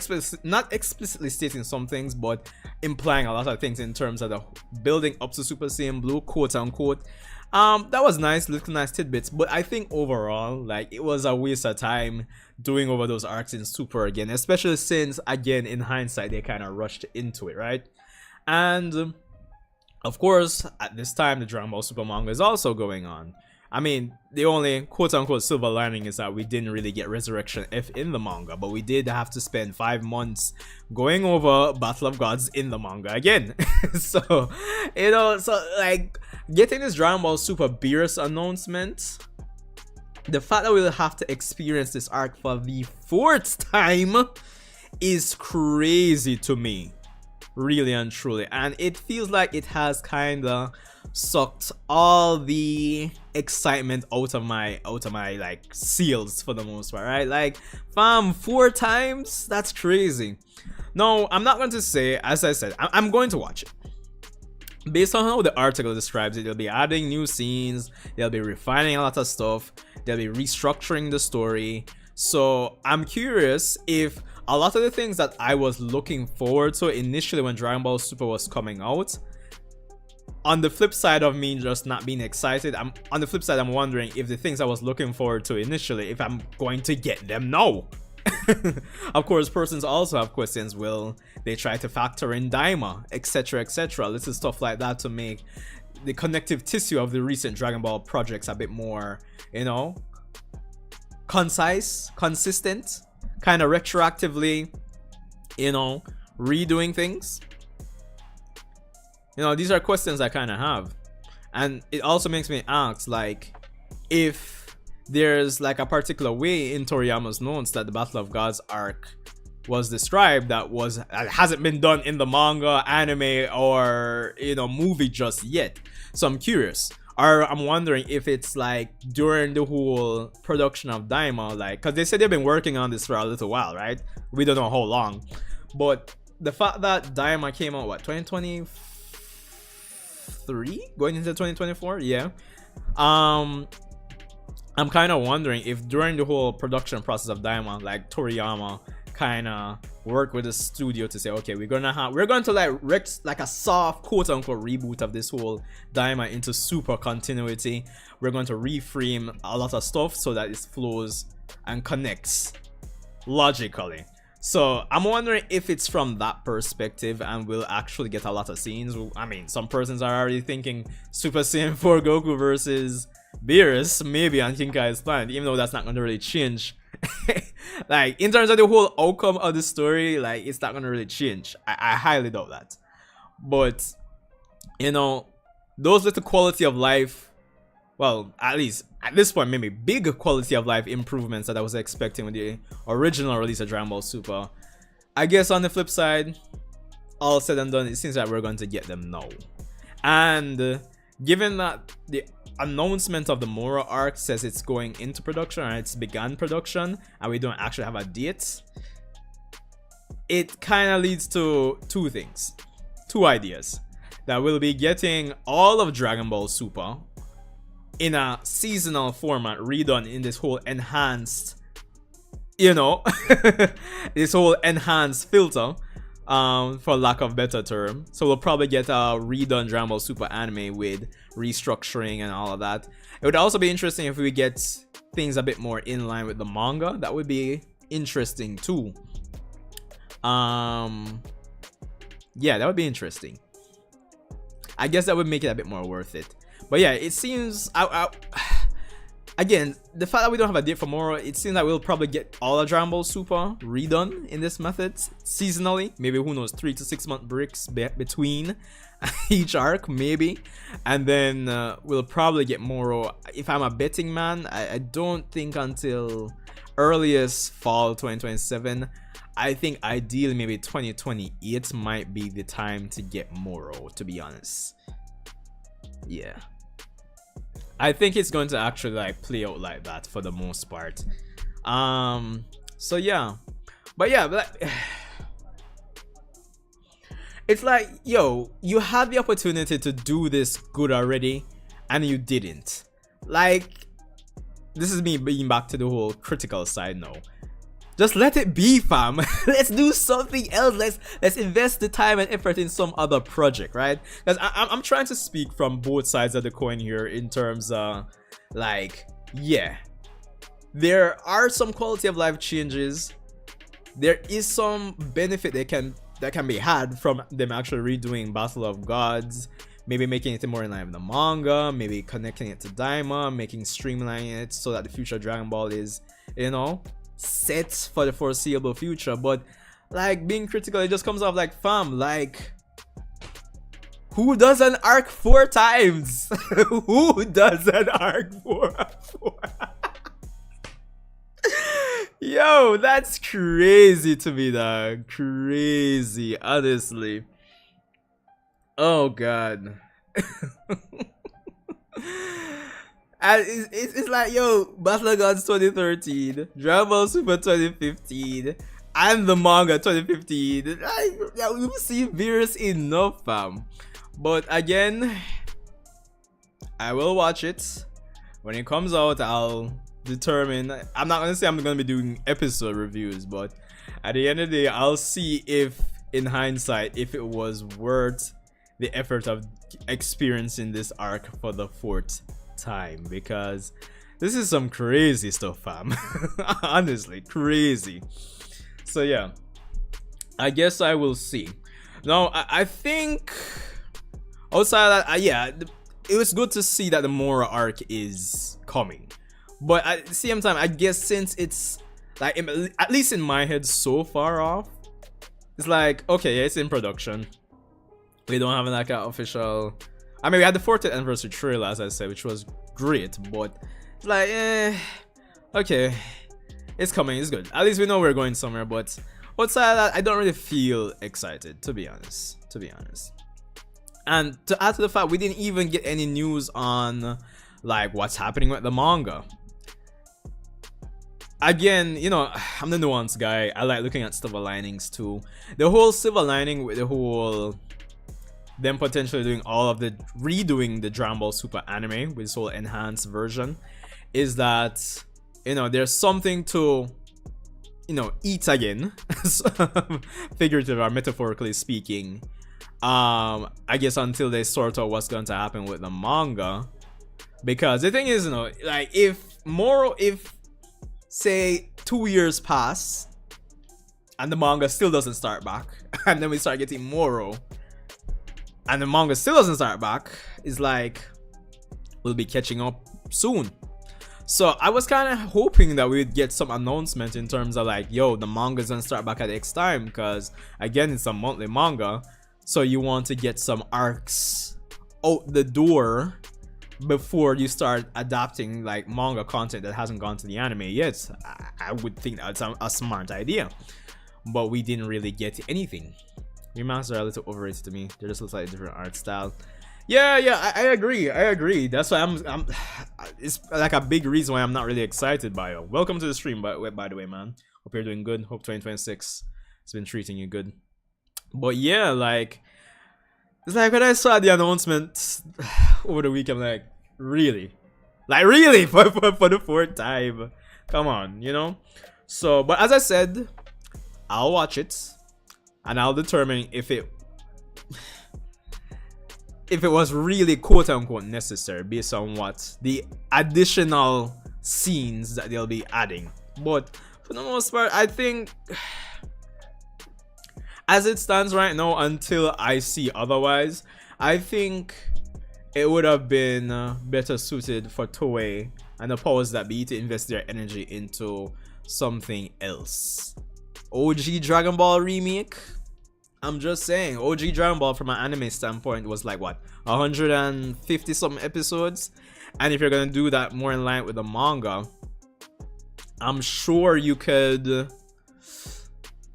explicitly stating some things, but implying a lot of things in terms of the building up to Super Saiyan Blue, quote unquote. That was nice, little nice tidbits, but I think overall, like, it was a waste of time doing over those arcs in Super again, especially since, again, in hindsight, they kind of rushed into it, right? And of course, at this time, the Dragon Ball Super Manga is also going on. I mean, the only quote-unquote silver lining is that we didn't really get Resurrection F in the manga, but we did have to spend 5 months going over Battle of Gods in the manga again. So, you know, so like, getting this Dragon Ball Super Beerus announcement, the fact that we'll have to experience this arc for the 4th time is crazy to me. Really and truly, and it feels like it has kind of sucked all the excitement out of my like seals for the most part, right? Like, fam, 4 times, that's crazy. No, I'm not going to say, as I said, I'm going to watch it based on how the article describes it. They'll be adding new scenes, they'll be refining a lot of stuff, they'll be restructuring the story. So I'm curious if a lot of the things that I was looking forward to initially when Dragon Ball Super was coming out, on the flip side of me just not being excited, I'm wondering if the things I was looking forward to initially, if I'm going to get them now. Of course, persons also have questions. Will they try to factor in Daima, etc., etc., little stuff like that to make the connective tissue of the recent Dragon Ball projects a bit more, you know, concise, consistent, kind of retroactively, you know, redoing things. You know, these are questions I kind of have, and it also makes me ask, like, if there's like a particular way in Toriyama's notes that the Battle of Gods arc was described that hasn't been done in the manga, anime, or, you know, movie just yet. So I'm curious. Or I'm wondering if it's like during the whole production of Daima, like, because they said they've been working on this for a little while, right? We don't know how long, but the fact that Daima came out, what, 2023 going into 2024, yeah. I'm kind of wondering if during the whole production process of Daima, like, Toriyama kind of work with the studio to say, okay, we're going to like a soft quote-unquote reboot of this whole Daima into Super continuity. We're going to reframe a lot of stuff so that it flows and connects logically. So I'm wondering if it's from that perspective and we'll actually get a lot of scenes. I mean, some persons are already thinking Super Saiyan 4 Goku versus Beerus, maybe on Kinkai's planet, even though that's not going to really change. Like, in terms of the whole outcome of the story, like, it's not going to really change. I highly doubt that. But, you know, those little quality of life, well, at least at this point, maybe big quality of life improvements that I was expecting with the original release of Dragon Ball Super. I guess on the flip side, all said and done, it seems like we're going to get them now. And given that the announcement of the Moro arc says it's going into production, or it's begun production, and we don't actually have a date, it kind of leads to two ideas. That we'll be getting all of Dragon Ball Super in a seasonal format, redone in this whole enhanced, you know, this whole enhanced filter, for lack of better term. So we'll probably get a redone Dragon Ball Super anime with restructuring and all of that. It would also be interesting if we get things a bit more in line with the manga. That would be interesting too. Yeah, that would be interesting. I guess that would make it a bit more worth it. But yeah, it seems again, the fact that we don't have a date for Moro, it seems like we'll probably get all of Dragon Ball Super redone in this method seasonally. Maybe, who knows, 3 to 6 month breaks between each arc, maybe. And then we'll probably get Moro. If I'm a betting man, I don't think until earliest fall 2027. I think ideally maybe 2028 might be the time to get Moro, to be honest. Yeah, I think it's going to actually like play out like that for the most part. So yeah, but yeah, it's like, yo, you had the opportunity to do this good already and you didn't. Like, this is me being back to the whole critical side now. Just let it be, fam. Let's do something else. Let's invest the time and effort in some other project, right? Because I'm trying to speak from both sides of the coin here in terms of, like, yeah, there are some quality of life changes. There is some benefit that can be had from them actually redoing Battle of Gods, maybe making it more in line with the manga, maybe connecting it to Daima, making streamlining it so that the future Dragon Ball is, you know, set for the foreseeable future. But like, being critical, it just comes off like, fam, like, who does an arc 4 times? Who does an arc 4? Yo, that's crazy to me, dog. Crazy, honestly. Oh god. And it's like, yo, Battle of Gods 2013, Dragon Ball Super 2015, and the manga 2015. Like, we've seen Beerus enough, fam. But again, I will watch it. When it comes out, I'll determine. I'm not gonna say I'm gonna be doing episode reviews, but at the end of the day, I'll see if, in hindsight, if it was worth the effort of experiencing this arc for the 4th time, because this is some crazy stuff, fam. Honestly, crazy. So yeah, I guess I will see. Now, I think outside of that, yeah, it was good to see that the Moro arc is coming, but at the same time, I guess since it's like, at least in my head, so far off, it's like, okay, yeah, it's in production. We don't have like an official. I mean, we had the 40th anniversary trailer, as I said, which was great, but it's like, okay, it's coming, it's good. At least we know we're going somewhere, but outside of that, I don't really feel excited, to be honest. And to add to the fact, we didn't even get any news on, like, what's happening with the manga. Again, you know, I'm the nuance guy. I like looking at silver linings too. The whole silver lining with the whole them potentially doing all of the redoing the Dragon Ball Super anime with this whole enhanced version is that, you know, there's something to, you know, eat again, figurative or metaphorically speaking, I guess, until they sort out what's going to happen with the manga. Because the thing is, you know, like, if say 2 years pass and the manga still doesn't start back, and then we start getting Moro, and the manga still doesn't start back, it's like we'll be catching up soon. So I was kind of hoping that we'd get some announcement in terms of like, yo, the manga's gonna start back at X time, because again, it's a monthly manga, so you want to get some arcs out the door before you start adapting like manga content that hasn't gone to the anime yet. I would think that's a smart idea, but we didn't really get anything. Remastered are a little overrated to me. They're just a slightly different art style. Yeah, I agree. That's why I'm it's like a big reason why I'm not really excited by it. Welcome to the stream, by the way, man. Hope you're doing good. Hope 2026 has been treating you good. But yeah, like, it's like when I saw the announcement over the week, I'm like, really? Like, really? For the fourth time? Come on, you know? So, but as I said, I'll watch it, and I'll determine if it was really quote-unquote necessary based on what the additional scenes that they'll be adding. But for the most part, I think as it stands right now, until I see otherwise, I think it would have been better suited for Toei and the powers that be to invest their energy into something else. OG Dragon Ball remake? I'm just saying, OG Dragon Ball from an anime standpoint was like what, 150 something episodes, and if you're gonna do that more in line with the manga, I'm sure you could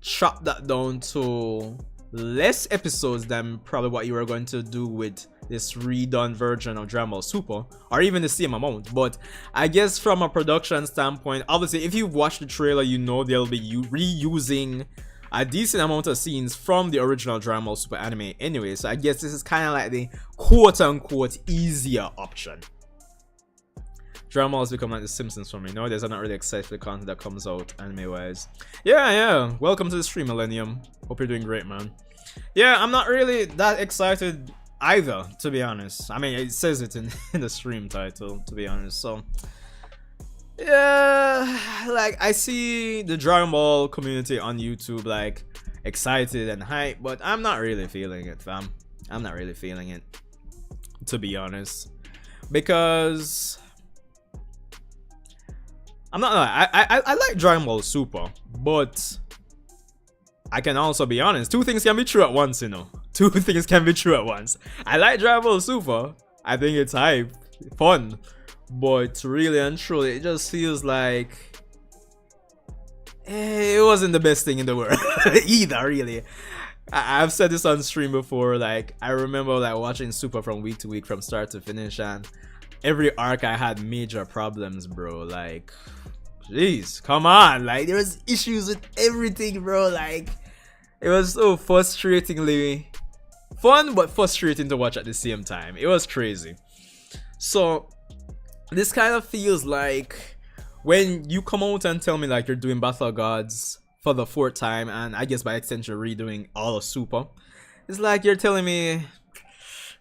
chop that down to less episodes than probably what you were going to do with this redone version of Dragon Ball Super, or even the same amount. But I guess from a production standpoint, obviously if you've watched the trailer, you know they'll be reusing a decent amount of scenes from the original Dragon Ball Super anime anyway, so I guess this is kind of like the quote-unquote easier option. Dragon Ball has become like the Simpsons for me. Nowadays I'm not really excited for the content that comes out anime-wise. Yeah, welcome to the stream, Millennium. Hope you're doing great, man. Yeah, I'm not really that excited either, to be honest. I mean, it says it in the stream title, to be honest, so yeah, like I see the Dragon Ball community on YouTube like excited and hype, but I'm not really feeling it, fam. I'm not really feeling it, to be honest, because I'm not I like Dragon Ball Super, but I can also be honest, two things can be true at once, you know. Two things can be true at once. I like Dragon Ball Super. I think it's hype, fun. But really and truly, it just feels like it wasn't the best thing in the world either, really. I've said this on stream before, like I remember like watching Super from week to week from start to finish, and every arc I had major problems, bro. Like, jeez, come on, like there was issues with everything, bro. Like it was so frustratingly fun but frustrating to watch at the same time. It was crazy. So this kind of feels like when you come out and tell me like you're doing Battle of Gods for the fourth time, and I guess by extension redoing all of Super, it's like you're telling me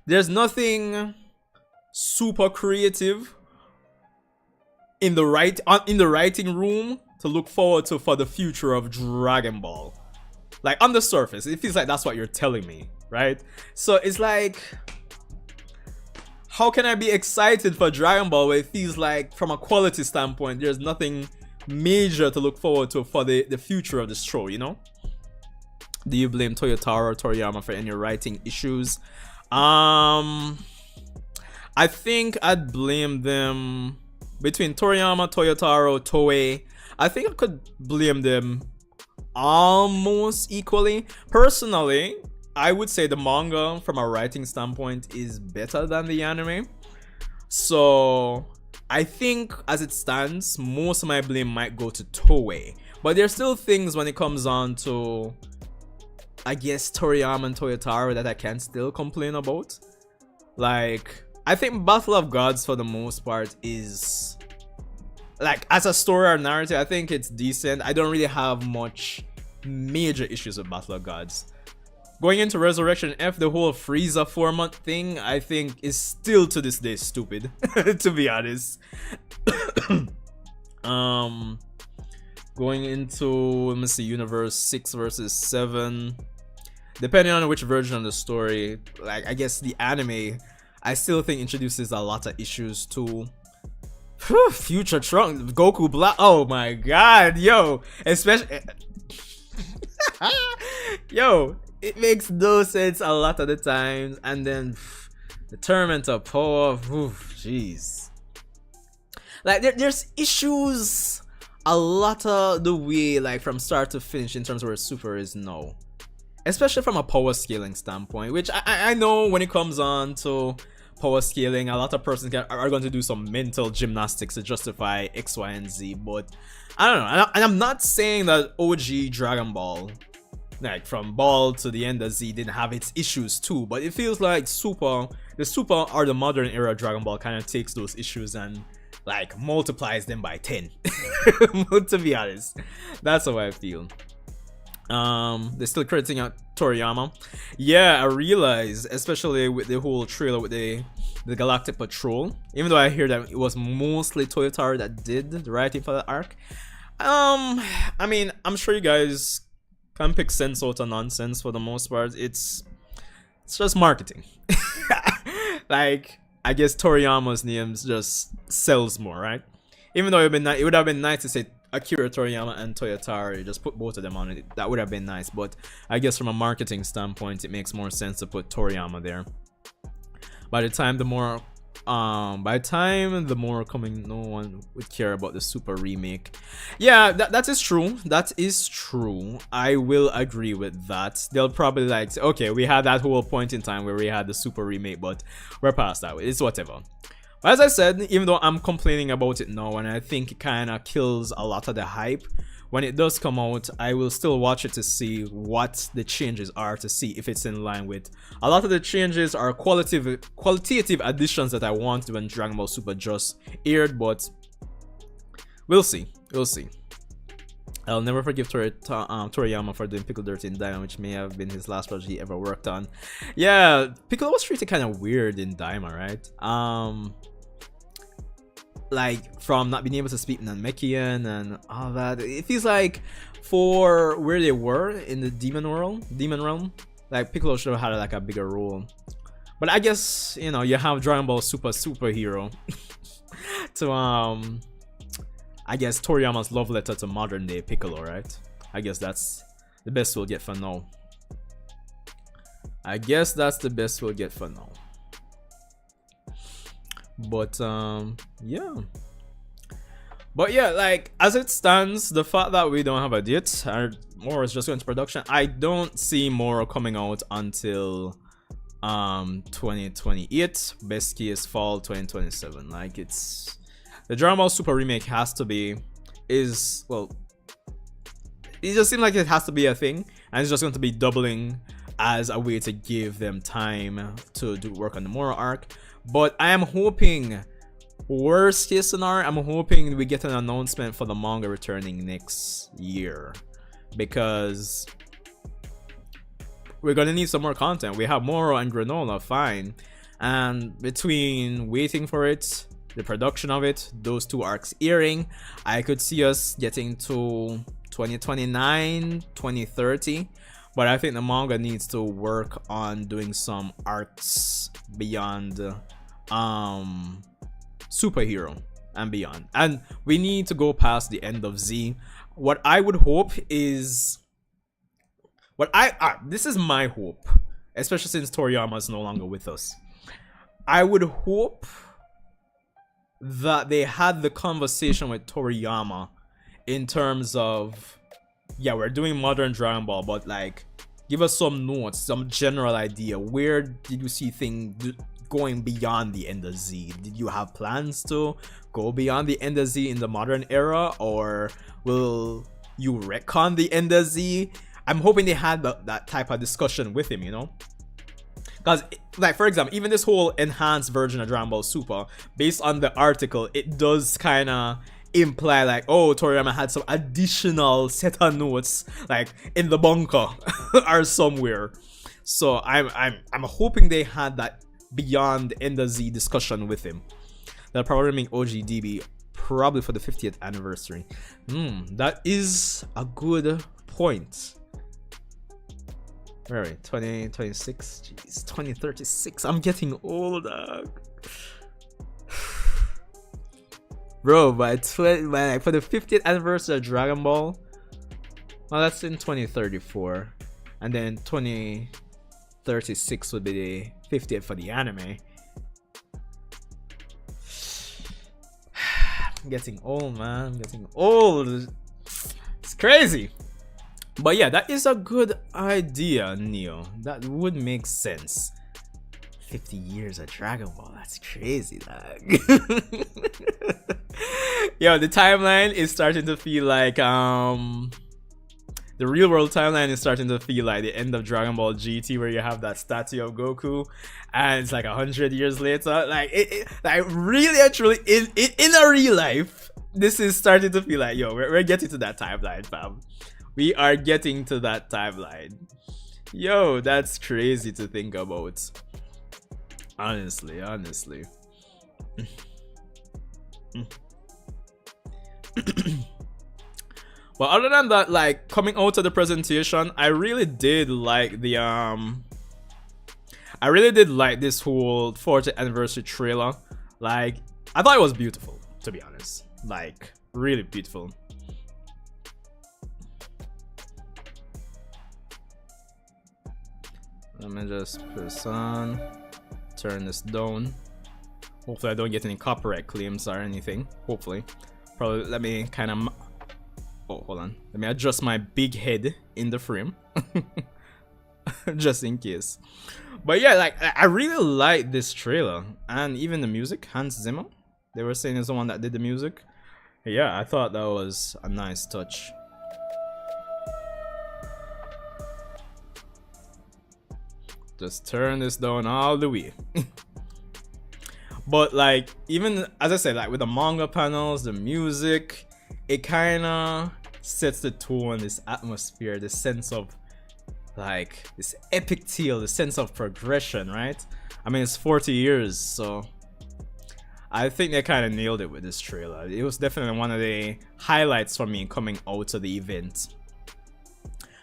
there's nothing super creative in the writing room to look forward to for the future of Dragon Ball. Like on the surface, it feels like that's what you're telling me, right? So it's like, how can I be excited for Dragon Ball where it feels like from a quality standpoint there's nothing major to look forward to for the future of this show, you know? Do you blame Toyotaro or Toriyama for any writing issues? I think I'd blame them between Toriyama, Toyotaro, Toei. I think I could blame them almost equally. Personally, I would say the manga from a writing standpoint is better than the anime. So I think as it stands, most of my blame might go to Toei. But there's still things when it comes on to, I guess, Toriyama and Toyotaro that I can still complain about. Like, I think Battle of Gods for the most part is, like, as a story or narrative, I think it's decent. I don't really have much major issues with Battle of Gods. Going into Resurrection F, the whole Frieza 4-month thing, I think is still to this day stupid, to be honest. going into, let me see, universe 6 versus 7. Depending on which version of the story, like I guess the anime, I still think introduces a lot of issues too. Future Trunks, Goku Black. Oh my god, yo, especially yo, it makes no sense a lot of the times, and then the tournament of power. Jeez, like there's issues a lot of the way, like from start to finish, in terms of where Super is now, especially from a power scaling standpoint, which I know when it comes on to power scaling, a lot of persons are going to do some mental gymnastics to justify X, Y, and Z, but I don't know. And I'm not saying that OG Dragon Ball, like from Ball to the end of Z, didn't have its issues too, but it feels like the Super or the modern era Dragon Ball kind of takes those issues and like multiplies them by 10. To be honest, that's how I feel. They're still crediting out Toriyama. Yeah, I realized, especially with the whole trailer with the Galactic Patrol, even though I hear that it was mostly Toyotaro that did the writing for the arc. I mean, I'm sure you guys can pick sense out of nonsense for the most part. It's just marketing. Like, I guess Toriyama's name just sells more, right? Even though it would have been nice to say Akira Toriyama and Toyotaro, just put both of them on it. That would have been nice, but I guess from a marketing standpoint, it makes more sense to put Toriyama there. By the time the more coming, no one would care about the Super remake. Yeah, that is true. That is true. I will agree with that. They'll probably like say, okay, we had that whole point in time where we had the Super remake, but we're past that. It's whatever. As I said, even though I'm complaining about it now, and I think it kind of kills a lot of the hype, when it does come out, I will still watch it to see what the changes are, to see if it's in line with a lot of the changes are qualitative additions that I wanted when Dragon Ball Super just aired, but we'll see. We'll see. I'll never forgive Toriyama for doing Piccolo Dirt in Daima, which may have been his last project he ever worked on. Yeah, Piccolo was treated kind of weird in Daima, right? Like from not being able to speak Namekian and all that, it feels like for where they were in the demon realm, like Piccolo should have had like a bigger role. But I guess, you know, you have Dragon Ball superhero to I guess Toriyama's love letter to modern day Piccolo, right? I guess that's the best we'll get for now. But yeah. But yeah, like as it stands, the fact that we don't have a date and Moro is just going to production, I don't see Moro coming out until 2028. Best case fall 2027. Like, it's the Dragon Ball Super remake has to be it just seems like it has to be a thing, and it's just going to be doubling as a way to give them time to do work on the Moro arc. But I am hoping, worst case scenario, I'm hoping we get an announcement for the manga returning next year, because we're gonna need some more content. We have Moro and Granola, fine, and between waiting for it, the production of it, those two arcs airing, I could see us getting to 2029, 2030. But I think the manga needs to work on doing some arcs beyond superhero and beyond, and we need to go past the end of Z. What I would hope is, this is my hope, especially since Toriyama is no longer with us. I would hope that they had the conversation with Toriyama in terms of, yeah, we're doing modern Dragon Ball, but like, give us some notes, some general idea. Where did you see things going beyond the end of Z? Did you have plans to go beyond the end of Z in the modern era, or will you retcon the end of Z? I'm hoping they had that type of discussion with him, you know? Because, like, for example, even this whole enhanced version of Dragon Ball Super, based on the article, it does kind of imply like, oh, Toriyama had some additional set of notes like in the bunker or somewhere. So I'm hoping they had that beyond the end of Z discussion with him. That'll probably make OGDB probably for the 50th anniversary. That is a good point. Where are we? 2026? Jeez, 2036. I'm getting old, dog. Bro, for the 50th anniversary of Dragon Ball, well, that's in 2034. And then 2036 would be the 50th for the anime. I'm getting old, man. I'm getting old. It's crazy. But yeah, that is a good idea, Neo. That would make sense. 50 years of Dragon Ball. That's crazy, dog. Yo, the timeline is starting to feel like the real world timeline is starting to feel like the end of Dragon Ball GT, where you have that statue of Goku and it's like 100 years later. Like like really actually in a real life, this is starting to feel like, yo, we're getting to that timeline, fam. We are getting to that timeline. Yo, that's crazy to think about. Honestly. Well, other than that, like coming out of the presentation, I really did like the I really did like this whole 40th anniversary trailer. Like, I thought it was beautiful, to be honest. Like, really beautiful. Let me just put this on, turn this down. Hopefully I don't get any copyright claims or anything. Hopefully. Probably let me kind of... Oh, hold on. Let me adjust my big head in the frame. Just in case. But yeah, like, I really like this trailer. And even the music, Hans Zimmer. They were saying it's the one that did the music. Yeah, I thought that was a nice touch. Just turn this down all the way. But like, even as I said, like with the manga panels, the music, it kind of sets the tone, this atmosphere, this sense of like this epic tale, the sense of progression, right? I mean, it's 40 years, so I think they kind of nailed it with this trailer. It was definitely one of the highlights for me coming out of the event.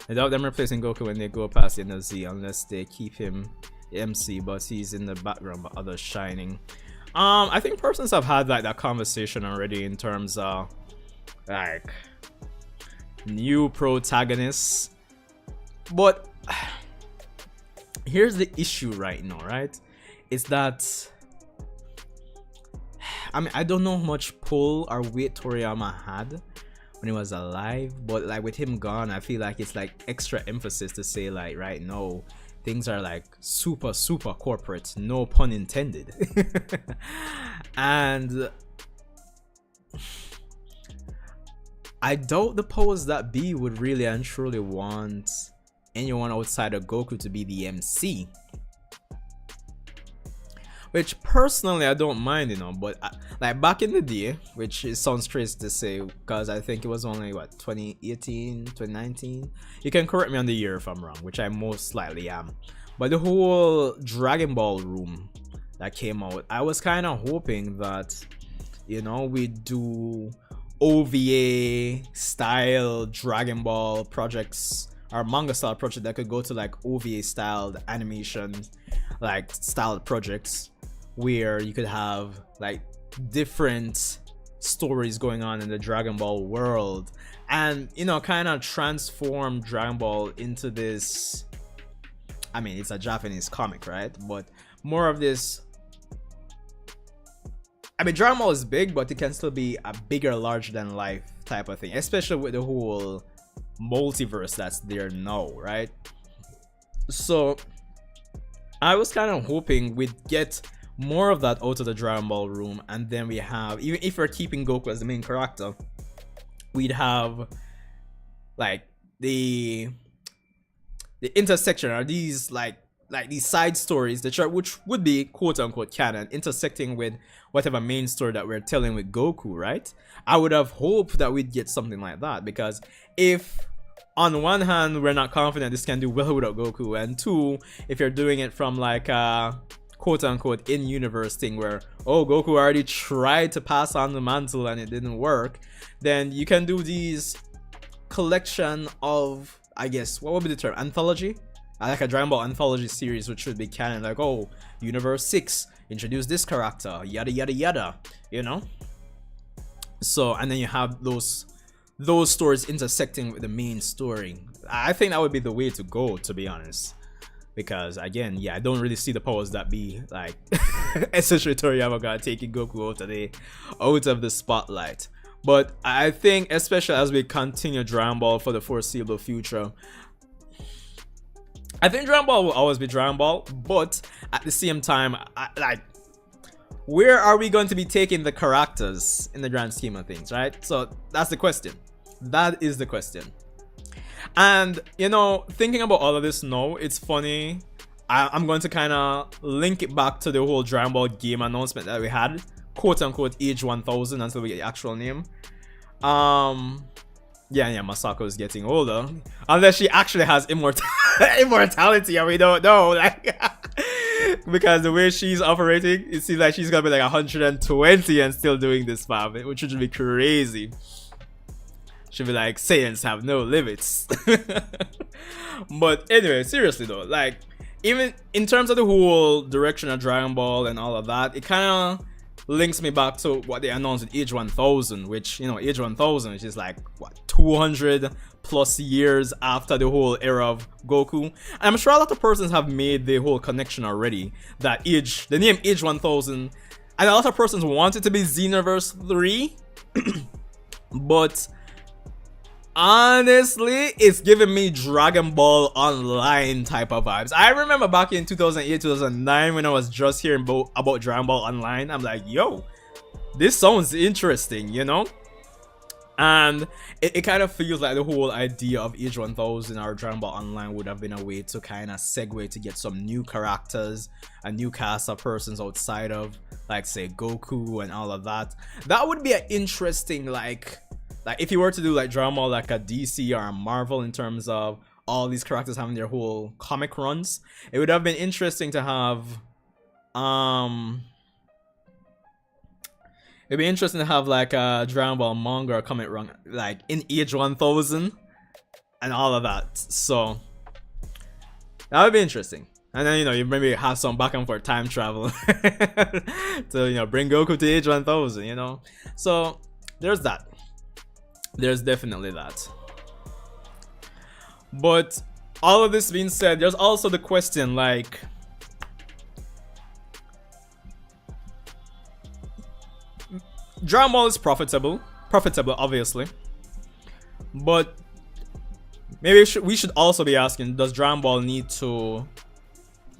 I doubt them replacing Goku when they go past the end of Z, unless they keep him MC, but he's in the background, but others shining. I think persons have had like that conversation already in terms of like new protagonists, but here's the issue right now, right? It's that, I mean, I don't know how much pull or weight Toriyama had when he was alive, but like with him gone, I feel like it's like extra emphasis to say like right now things are like super corporate, no pun intended. And I doubt the powers that be would really and truly want anyone outside of Goku to be the MC, which personally I don't mind, you know. But like back in the day, which it sounds crazy to say because I think it was only what, 2018, 2019. You can correct me on the year if I'm wrong, which I most likely am. But the whole Dragon Ball room that came out, I was kind of hoping that, you know, we do OVA style Dragon Ball projects or manga style project that could go to like OVA styled animation, like styled projects where you could have like different stories going on in the Dragon Ball world, and you know, kind of transform Dragon Ball into this, I mean, it's a Japanese comic, right? But more of this, I mean, Dragon Ball is big, but it can still be a bigger, larger than life type of thing, especially with the whole multiverse that's there now, right? So I was kind of hoping we'd get more of that out of the Dragon Ball room, and then we have, even if we're keeping Goku as the main character, we'd have like the intersection, or these like these side stories that which would be quote unquote canon, intersecting with whatever main story that we're telling with Goku, right? I would have hoped that we'd get something like that, because if on one hand we're not confident this can do well without Goku, and two, if you're doing it from like quote unquote in-universe thing where, oh, Goku already tried to pass on the mantle and it didn't work, then you can do these collection of, I guess, what would be the term, anthology? Like a Dragon Ball anthology series, which should be canon, like, oh, Universe 6 introduce this character, yada yada yada, you know. So, and then you have those stories intersecting with the main story. I think that would be the way to go, to be honest, because again, yeah, I don't really see the powers that be like essentially Toriyama got taking Goku out of the spotlight. But I think, especially as we continue Dragon Ball for the foreseeable future, I think Dragon Ball will always be Dragon Ball, but at the same time, like, where are we going to be taking the characters in the grand scheme of things, right? So that's the question. That is the question. And, you know, thinking about all of this now, it's funny. I'm going to kind of link it back to the whole Dragon Ball game announcement that we had, quote unquote age 1000 until we get the actual name. Yeah, Masako is getting older, unless she actually has immortality, and we don't know, like, because the way she's operating, it seems like she's gonna be like 120 and still doing this, fam, which would be crazy. She'll be like, Saiyans have no limits. But anyway, seriously though, like, even in terms of the whole direction of Dragon Ball and all of that, it kind of links me back to what they announced with Age 1000, which, you know, Age 1000, which is like, what, 200 plus years after the whole era of Goku. And I'm sure a lot of persons have made the whole connection already, that the name Age 1000, and a lot of persons want it to be Xenoverse 3, but honestly, it's giving me Dragon Ball Online type of vibes. I remember back in 2008, 2009, when I was just hearing about Dragon Ball Online, I'm like, yo, this sounds interesting, you know? And it kind of feels like the whole idea of Age 1000 or Dragon Ball Online would have been a way to kind of segue to get some new characters, a new cast of persons outside of, like, say, Goku and all of that. That would be an interesting, like if you were to do like Dragon Ball like a DC or a Marvel in terms of all these characters having their whole comic runs, it would have been interesting to have it'd be interesting to have like a Dragon Ball manga or comic run like in Age 1000 and all of that. So that would be interesting. And then, you know, you maybe have some back and forth time travel to, you know, bring Goku to Age 1000, you know. So there's that. There's definitely that. But all of this being said, there's also the question, like, Dragon Ball is profitable obviously, but maybe we should also be asking, does Dragon Ball need to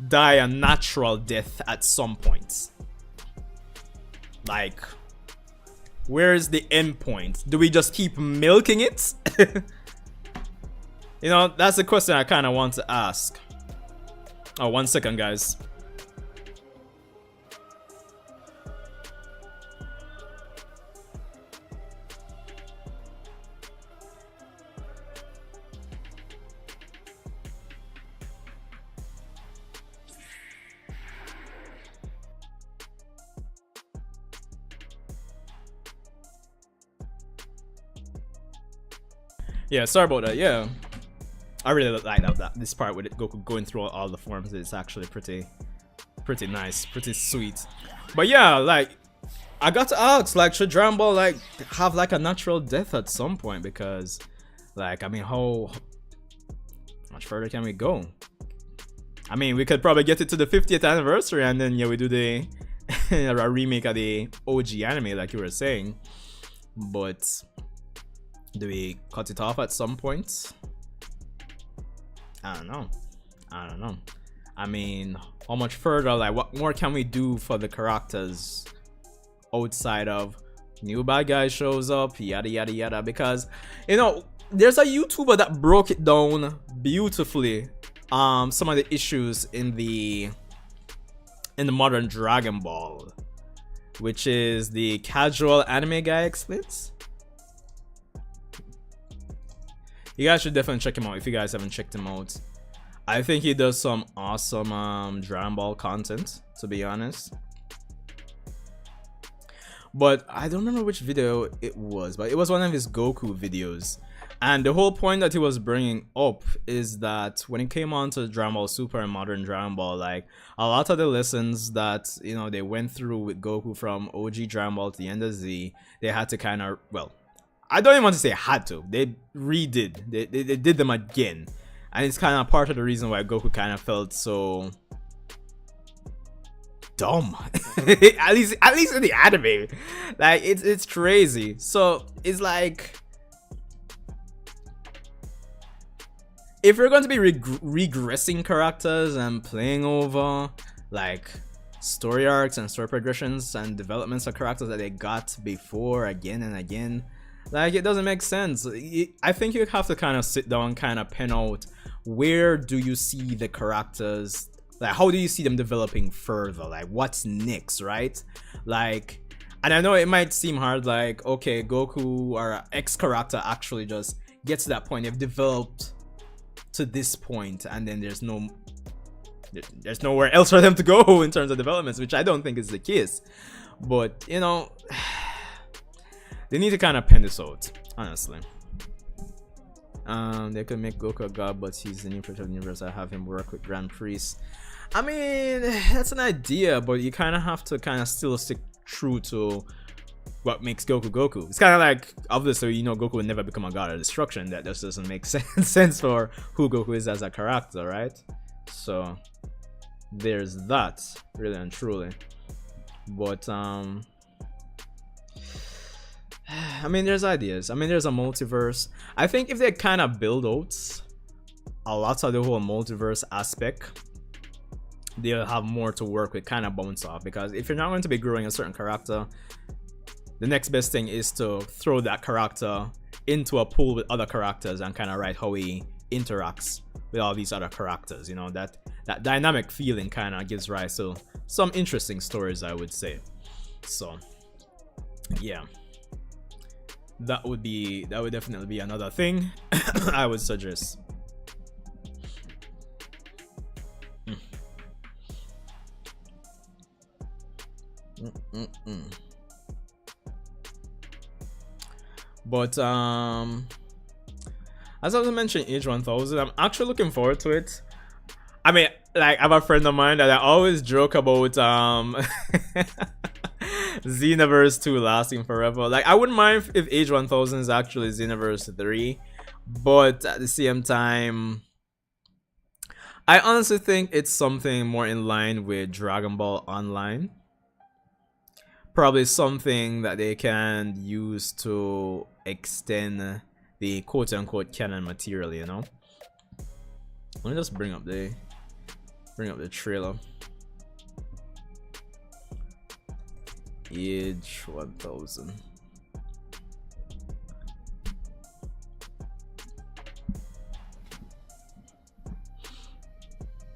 die a natural death at some point? Like, where is the end point? Do we just keep milking it? You know, that's the question I kind of want to ask. Oh, 1 second, guys. Yeah, sorry about that. Yeah, I really like that this part with it, Goku going through all the forms. It's actually pretty nice, pretty sweet. But yeah, like, I got to ask, like, should Dragon Ball like have like a natural death at some point? Because, like, I mean, how much further can we go? I mean, we could probably get it to the 50th anniversary, and then, yeah, we do the a remake of the OG anime, like you were saying. But do we cut it off at some point? I don't know. I mean, how much further, like, what more can we do for the characters outside of new bad guy shows up, yada yada yada? Because, you know, there's a YouTuber that broke it down beautifully, some of the issues in the modern Dragon Ball, which is the Casual Anime Guy Explains. You guys should definitely check him out if you guys haven't checked him out. I think he does some awesome Dragon Ball content, to be honest. But I don't remember which video it was, but it was one of his Goku videos. And the whole point that he was bringing up is that when it came on to Dragon Ball Super and modern Dragon Ball, like a lot of the lessons that, you know, they went through with Goku from OG Dragon Ball to the end of Z, they had to kind of, well, I don't even want to say had to, they redid, they did them again. And it's kind of part of the reason why Goku kind of felt so dumb. at least in the anime, like it's crazy. So it's like, if you're going to be regressing characters and playing over like story arcs and story progressions and developments of characters that they got before again and again, like it doesn't make sense. I think you have to kind of sit down, kind of pen out where do you see the characters, like how do you see them developing further, like what's next, right? Like, and I know it might seem hard, like okay, Goku or X character actually just gets to that point, they've developed to this point, and then there's nowhere else for them to go in terms of developments, which I don't think is the case. But you know, they need to kind of pen this out, honestly. They could make Goku a god, but he's the new protector of the universe. I have him work with Grand Priest. I mean, that's an idea, but you kind of have to kind of still stick true to what makes Goku Goku. It's kind of like, obviously, you know, Goku would never become a god of destruction. That just doesn't make sense for who Goku is as a character, right? So there's that, really and truly. But I mean, there's ideas. I mean, there's a multiverse. I think if they kind of build out a lot of the whole multiverse aspect, they'll have more to work with, kind of bounce off. Because if you're not going to be growing a certain character, the next best thing is to throw that character into a pool with other characters and kind of write how he interacts with all these other characters. You know, that dynamic feeling kind of gives rise to some interesting stories, I would say. So yeah, that would definitely be another thing I would suggest. But as I was mentioning, Age 1000, I'm actually looking forward to it. I mean, like, I have a friend of mine that I always joke about Xenoverse 2 lasting forever. Like, I wouldn't mind if Age 1000 is actually Xenoverse 3, but at the same time, I honestly think it's something more in line with Dragon Ball Online. Probably something that they can use to extend the quote-unquote canon material, you know. Let me just bring up the trailer. Age 1000.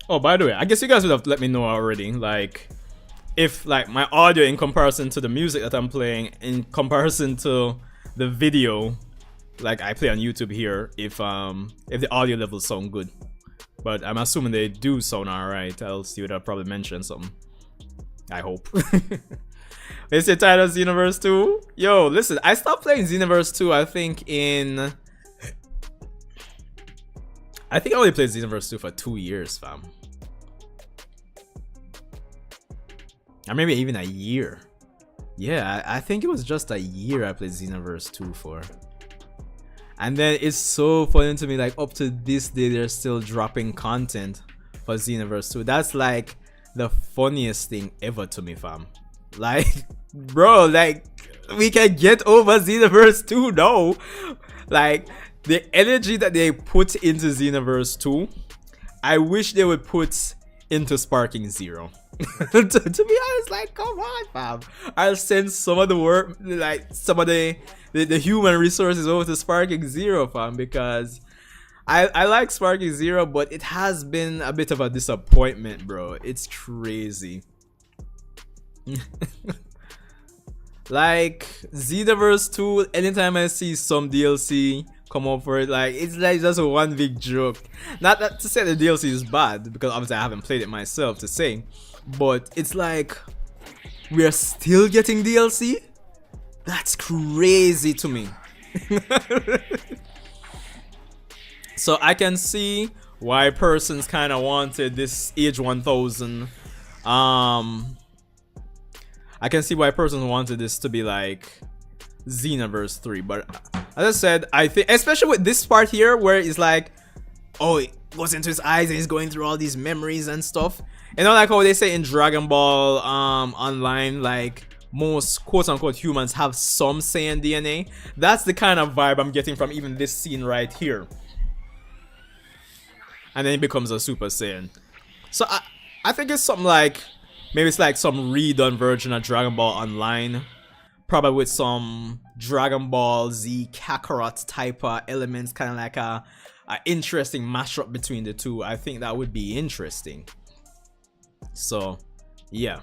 Oh, by the way, I guess you guys would have let me know already, like, if like my audio in comparison to the music that I'm playing, in comparison to the video like I play on YouTube here, if the audio levels sound good. But I'm assuming they do sound alright, else you would have probably mentioned something. I hope. Is it title Xenoverse 2? Yo, listen, I stopped playing Xenoverse 2 I think I only played Xenoverse 2 for 2 years, fam. Or maybe even a year. Yeah, I think it was just a year I played Xenoverse 2 for. And then it's so funny to me, like up to this day they're still dropping content for Xenoverse 2. That's like the funniest thing ever to me, fam. Like, bro, like we can get over Xenoverse 2 now. Like the energy that they put into Xenoverse 2, I wish they would put into Sparking Zero. to be honest, like, come on, fam. I'll send some of the work, like some of the human resources over to Sparking Zero, fam, because I like Sparking Zero, but it has been a bit of a disappointment, bro. It's crazy. Like Xenoverse 2, anytime I see some DLC come up for it. Like, it's like just a one big joke. Not that to say the DLC is bad, because obviously I haven't played it myself to say, but it's like we are still getting DLC. That's crazy to me. So I can see why persons kind of wanted this Age 1000. I can see why persons wanted this to be like Xenoverse 3, but as I said, I think especially with this part here where it's like, oh, it goes into his eyes and he's going through all these memories and stuff. You know, like how they say in Dragon Ball Online, like most quote-unquote humans have some Saiyan DNA. That's the kind of vibe I'm getting from even this scene right here. And then he becomes a Super Saiyan. So I think it's something like, maybe it's like some redone version of Dragon Ball Online, probably with some Dragon Ball Z Kakarot type elements, kind of like a interesting mashup between the two. I think that would be interesting. So yeah,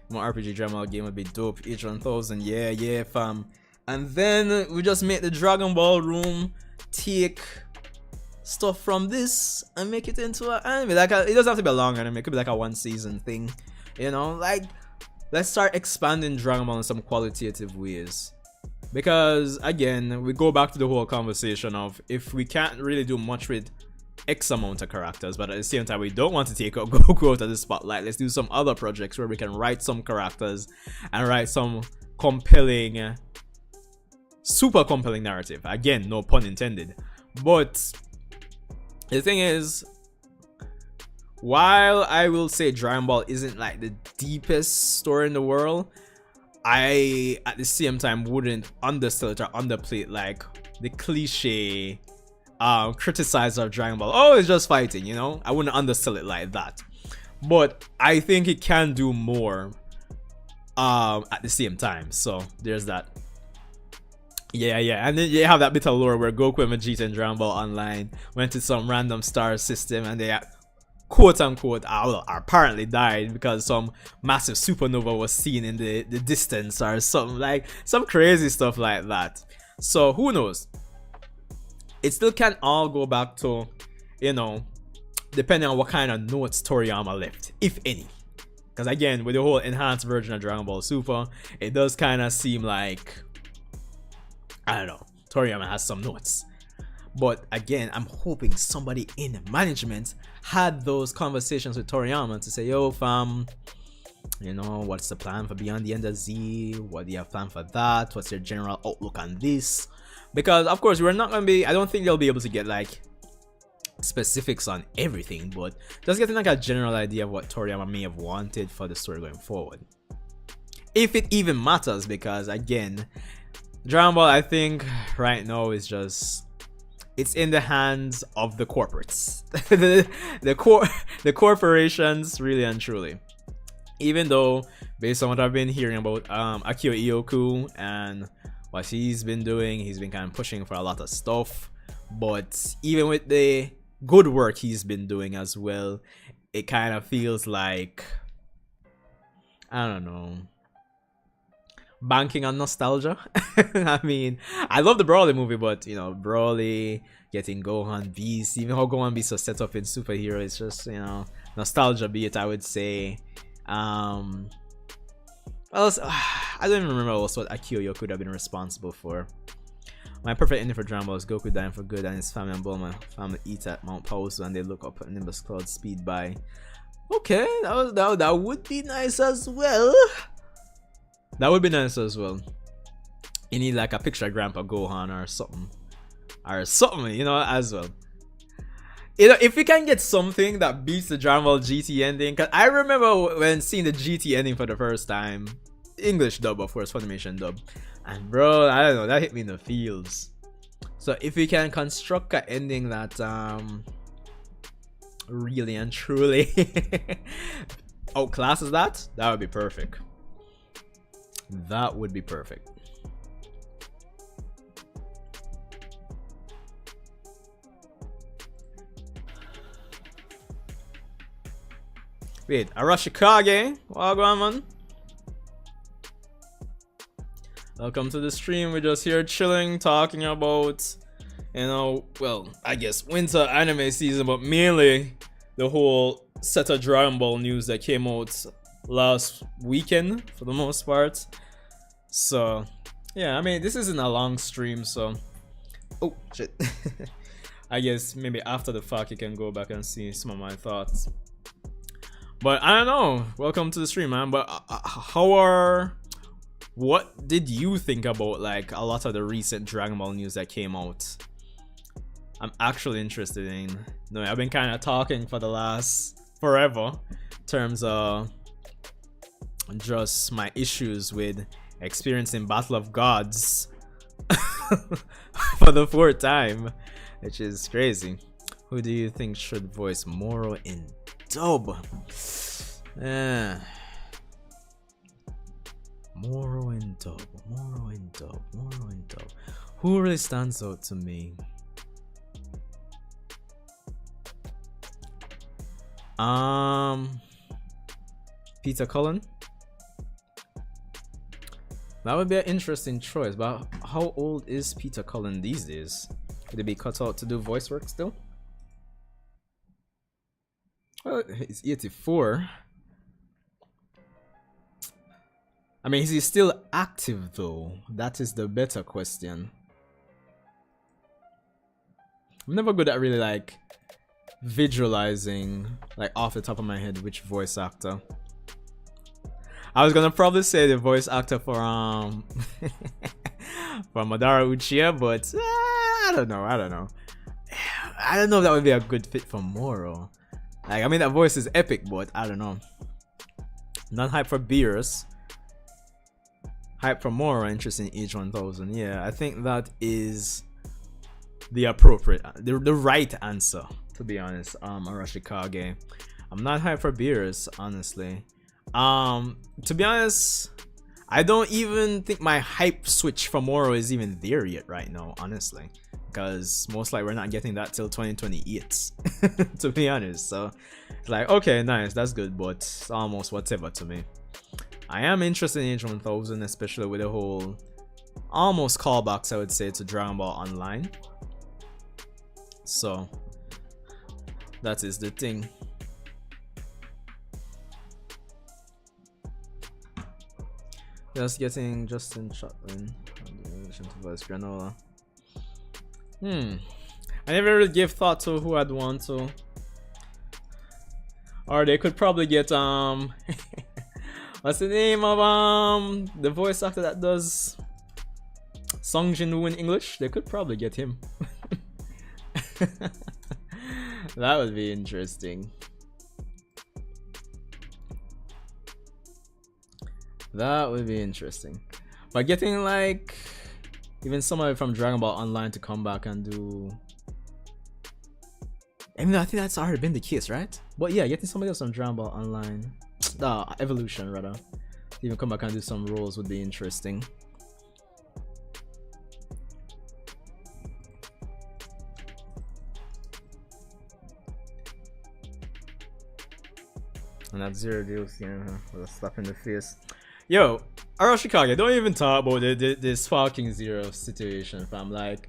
more RPG Dragon Ball game would be dope. Age 1000, yeah fam. And then we just make the Dragon Ball room take stuff from this and make it into an anime. Like it doesn't have to be a long anime, it could be like a 1 season thing, you know. Like, let's start expanding Dragon Ball in some qualitative ways, because again, we go back to the whole conversation of, if we can't really do much with X amount of characters, but at the same time we don't want to take out Goku out of the spotlight, let's do some other projects where we can write some characters and write some compelling, super compelling narrative. Again, no pun intended. But the thing is, while I will say Dragon Ball isn't like the deepest story in the world, I at the same time wouldn't undersell it or underplay it like the cliche criticizer of Dragon Ball. Oh, it's just fighting, you know. I wouldn't undersell it like that. But I think it can do more at the same time. So there's that. Yeah, and then you have that bit of lore where Goku and Vegeta in Dragon Ball Online went to some random star system and they quote unquote apparently died because some massive supernova was seen in the distance or something, like some crazy stuff like that. So who knows? It still can all go back to, you know, depending on what kind of notes Toriyama left, if any. Because again, with the whole enhanced version of Dragon Ball Super, it does kind of seem like, I don't know, Toriyama has some notes. But again, I'm hoping somebody in management had those conversations with Toriyama to say, yo fam, you know, what's the plan for Beyond the End of Z? What do you have planned for that? What's your general outlook on this? Because of course we're not gonna be, I don't think they'll be able to get like specifics on everything, but just getting like a general idea of what Toriyama may have wanted for the story going forward, if it even matters. Because again, Dragon Ball, I think right now is just, it's in the hands of the corporates, the corporations, really and truly. Even though, based on what I've been hearing about Akio Ioku and what he's been doing, he's been kind of pushing for a lot of stuff. But even with the good work he's been doing as well, it kind of feels like, I don't know, banking on nostalgia. I mean, I love the Broly movie, but you know, Broly getting Gohan Beast, even how Gohan Beast was set up in Superhero, it's just, you know, nostalgia beat, I would say. Else, I don't even remember what Akio could have been responsible for. My perfect ending for Dragon Ball is Goku dying for good and his family and Bulma family eat at Mount Pausu and they look up at Nimbus Cloud speed by. Okay, that would be nice as well. That would be nice as well. You need like a picture of Grandpa Gohan or something, you know, as well. You know, if we can get something that beats the Dragon Ball GT ending, because I remember when seeing the GT ending for the first time, English dub, of course, Funimation dub, and bro, I don't know, that hit me in the feels. So if we can construct an ending that really and truly outclasses that would be perfect. That would be perfect. Wait, Arashikage? Wagwan, man. Welcome to the stream. We're just here chilling, talking about, You know, well, I guess winter anime season, but mainly the whole set of Dragon Ball news that came out last weekend for the most part. So yeah, I mean, this isn't a long stream, so oh shit. I guess maybe after the fact you can go back and see some of my thoughts. But I don't know. Welcome to the stream, man. But what did you think about like a lot of the recent Dragon Ball news that came out? I'm actually interested in. No, I've been kind of talking for the last forever in terms of just my issues with experiencing Battle of Gods for the 4th time, which is crazy. Who do you think should voice Moro in dub? Moro in dub, Moro in dub, Moro in dub. Who really stands out to me? Peter Cullen. That would be an interesting choice, but how old is Peter Cullen these days? Could he be cut out to do voice work still? Well, he's 84. I mean, is he still active though? That is the better question. I'm never good at really like visualizing like off the top of my head which voice actor. I was gonna probably say the voice actor for for Madara Uchiha, but I don't know. I don't know if that would be a good fit for Moro. Like, I mean, that voice is epic, but I don't know. Not hype for Beerus. Hype for Moro, interesting H1000. Yeah, I think that is the appropriate, the right answer, to be honest. Arashikage. I'm not hype for Beerus, honestly. To be honest, I don't even think my hype switch for Moro is even there yet right now, honestly, because most likely we're not getting that till 2028 to be honest. So it's like, okay, nice, that's good, but it's almost whatever to me. I am interested in H1000, especially with the whole almost callbacks, I would say, to Dragon Ball Online. So that is the thing. Just getting Justin Chatwin to voice Granola. I never really gave thought to who I'd want to. Or they could probably get what's the name of the voice actor that does Song Jin-woo in English? They could probably get him. That would be interesting. That would be interesting. But getting like even somebody from Dragon Ball Online to come back and do, I mean, I think that's already been the case, right? But yeah, getting somebody else from Dragon Ball Online, Evolution rather, even come back and do some roles would be interesting. And that Zero deals, with a slap in the face. Yo, Arashikage, don't even talk about this fucking Zero situation, fam. Like,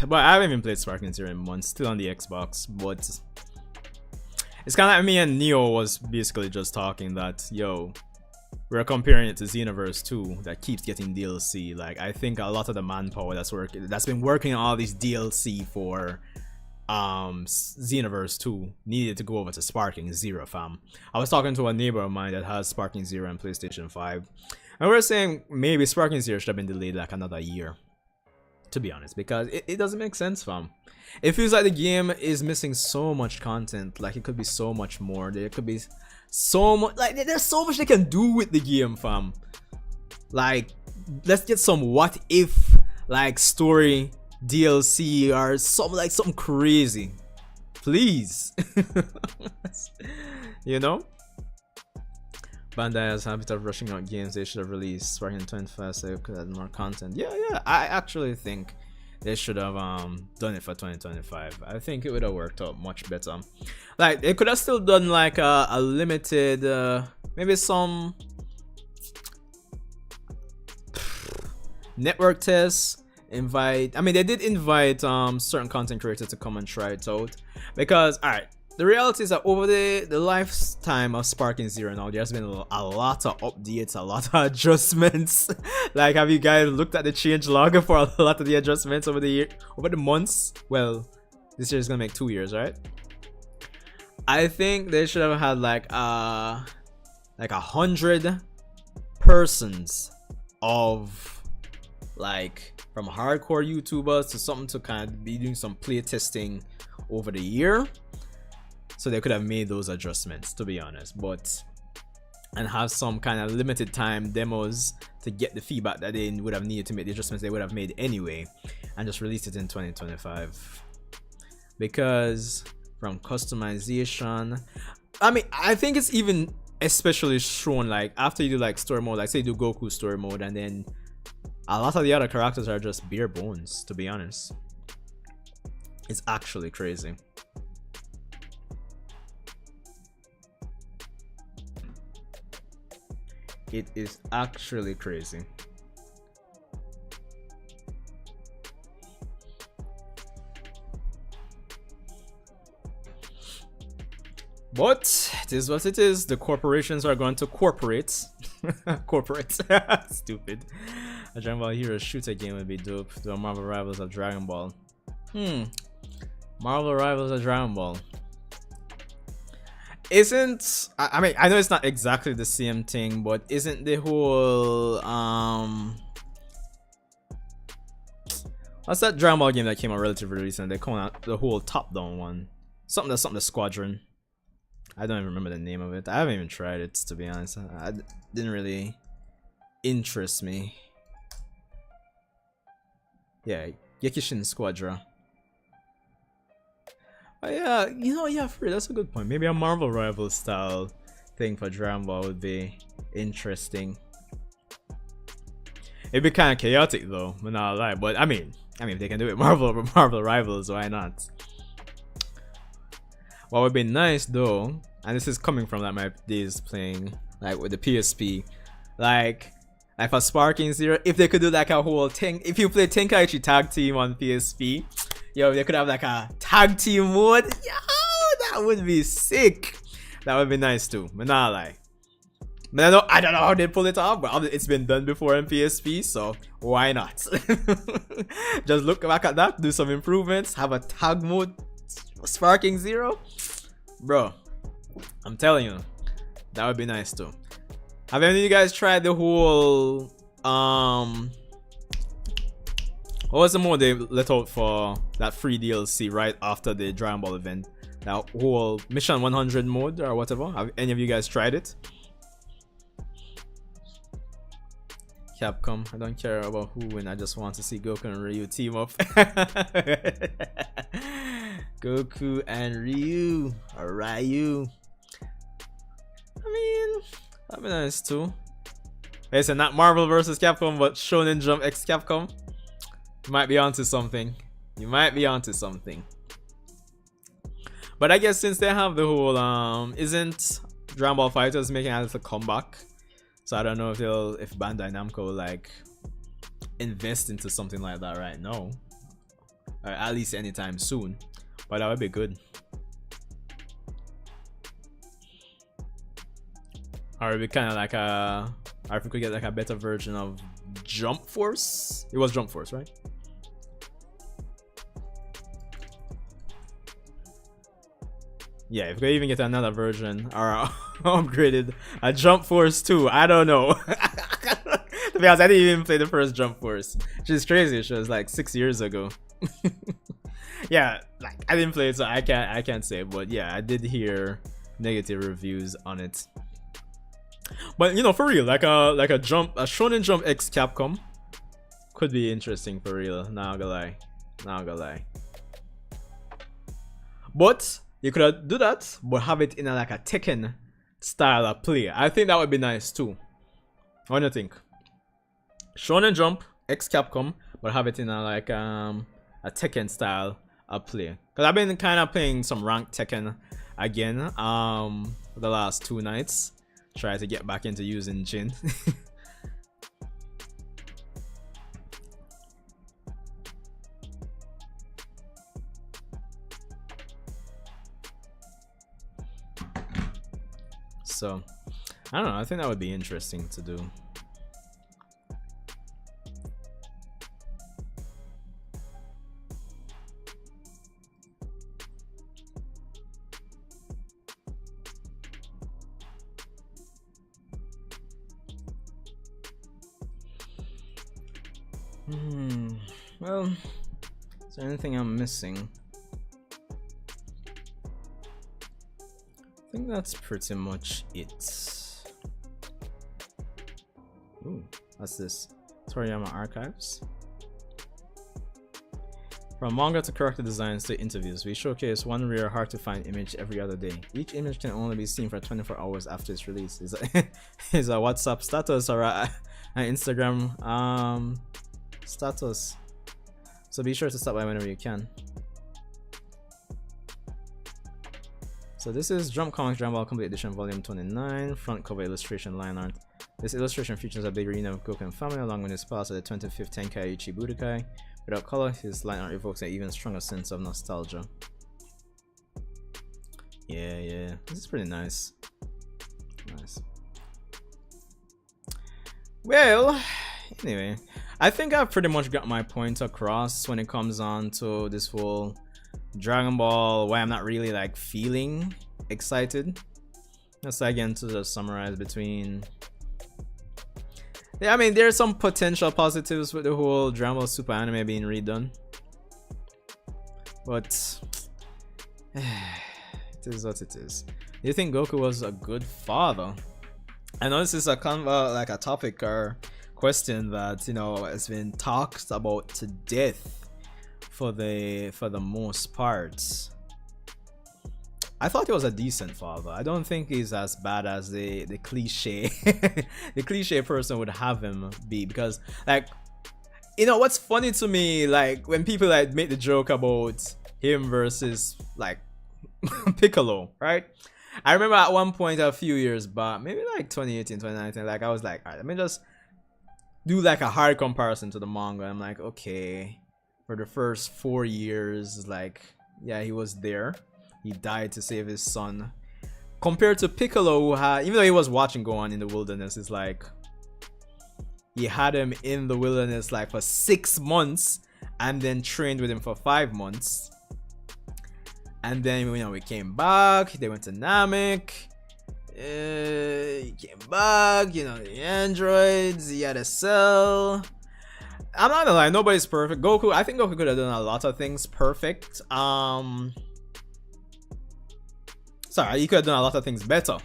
but I haven't even played Sparking Zero in months, still on the Xbox, but it's kind of like me and Neo was basically just talking that, yo, we're comparing it to Xenoverse 2 that keeps getting DLC. Like, I think a lot of the manpower that's been working on all these DLC for Xenoverse 2 needed to go over to Sparking Zero, fam. I was talking to a neighbor of mine that has Sparking Zero and PlayStation 5, and we were saying maybe Sparking Zero should have been delayed like another year, to be honest, because it doesn't make sense, fam. It feels like the game is missing so much content. Like, it could be so much more. There could be so much, like, there's so much they can do with the game, fam. Like, let's get some what if like story DLC or something crazy, please. You know, Bandai has a habit of rushing out games they should have released Sparking 25 so they could add more content. Yeah, I actually think they should have done it for 2025. I think it would have worked out much better. Like, they could have still done like a limited maybe some network tests invite, I mean, they did invite certain content creators to come and try it out, because all right, the reality is that over the lifetime of Sparking Zero now, there's been a lot of updates, a lot of adjustments. Like, have you guys looked at the change log for a lot of the adjustments over the months? Well, this year is gonna make 2 years, right? I think they should have had like 100 persons of, like, from hardcore YouTubers to something to kind of be doing some play testing over the year, so they could have made those adjustments, to be honest, but and have some kind of limited time demos to get the feedback that they would have needed to make the adjustments they would have made anyway, and just release it in 2025. Because from customization, I mean, I think it's even especially shown like after you do like story mode, like say you do Goku story mode, and then a lot of the other characters are just bare bones, to be honest. It's actually crazy. It is actually crazy. But it is what it is. The corporations are going to corporate. Stupid. A Dragon Ball Hero shooter game would be dope. The Marvel Rivals of Dragon Ball. Marvel Rivals of Dragon Ball. Isn't, I mean, I know it's not exactly the same thing, but isn't the whole what's that Dragon Ball game that came out relatively recent? They call out the whole top-down one. Something the Squadron. I don't even remember the name of it. I haven't even tried it, to be honest. It didn't really interest me. Yeah, Gekishin Squadron. Oh yeah, you know, yeah, Frieren, that's a good point. Maybe a Marvel Rival style thing for Dragon Ball would be interesting. It'd be kind of chaotic though, but not lie. But I mean, if they can do it Marvel Rivals, why not? What would be nice though, and this is coming from like my days playing like with the PSP, like for Sparking Zero, if they could do like a whole thing, if you play Tenkaichi Tag Team on PSP, yo, they could have like a tag team mode. Yo, that would be sick. That would be nice too, but not lie. I don't know how they pull it off, but it's been done before in PSP, so why not? Just look back at that, do some improvements, have a tag mode Sparking Zero, bro. I'm telling you, that would be nice too. Have any of you guys tried the whole what was the mode they let out for that free DLC right after the Dragon Ball event? That whole Mission 100 mode or whatever. Have any of you guys tried it? Capcom, I don't care about who win. I just want to see Goku and Ryu team up. Goku and Ryu or Ryu. I mean, that'd be nice too. It's not Marvel versus Capcom, but Shonen Jump X Capcom. You might be onto something. You might be onto something. But I guess since they have the whole isn't Dragon Ball FighterZ making a little comeback, so I don't know if Bandai Namco like invest into something like that right now, or at least anytime soon. But that would be good. Or it'd be kind of like or if we could get like a better version of Jump Force. It was Jump Force, right? Yeah, if we could even get another version or upgraded a Jump Force 2, I don't know. To be honest, I didn't even play the first Jump Force, which is crazy. It was like 6 years ago. Yeah, like I didn't play it, so I can't say. But yeah, I did hear negative reviews on it. But you know, for real, like a Shonen Jump X Capcom could be interesting for real. Not gonna lie. But you could do that, but have it in like a Tekken style of play. I think that would be nice too. What do you think? Shonen Jump X Capcom, but have it in a Tekken style of play. Cause I've been kind of playing some ranked Tekken again the last 2 nights. Try to get back into using Jin. So I don't know, I think that would be interesting to do. Well, is there anything I'm missing? I think that's pretty much it. Ooh, what's this? Toriyama Archives. From manga to character designs to interviews, we showcase one rare, hard to find image every other day. Each image can only be seen for 24 hours after its release. Is a WhatsApp status or an Instagram status. So be sure to stop by whenever you can. So this is Jump Comics Dragon Ball Complete Edition Volume 29, front cover illustration line art. This illustration features a big reunion of Goku and family along with his past at the 25th Tenkaichi Budokai. Without color, his line art evokes an even stronger sense of nostalgia. Yeah, this is pretty nice. Nice. Well, anyway, I think I've pretty much got my point across when it comes on to this whole Dragon Ball, why I'm not really like feeling excited. Let's again to just summarize between. Yeah, I mean, there's some potential positives with the whole Dragon Ball Super anime being redone, but it is what it is. Do you think Goku was a good father? I know this is a kind of like a topic or question that, you know, has been talked about to death for the most part. I thought he was a decent father. I don't think he's as bad as the cliche the cliche person would have him be, because like, you know what's funny to me, like when people like make the joke about him versus like Piccolo, right? I remember at one point a few years back, maybe like 2018 2019, like I was like, all right, let me just do like a hard comparison to the manga. I'm like, okay, for the first 4 years, like, yeah, he was there. He died to save his son. Compared to Piccolo, who had, even though he was watching Gohan in the wilderness, it's like he had him in the wilderness like for 6 months and then trained with him for 5 months. And then, you know, we came back, they went to Namek. He came back, you know, the androids, he had a cell. I'm not gonna lie, nobody's perfect. Goku, I think Goku could have done a lot of things perfect. Sorry, he could have done a lot of things better.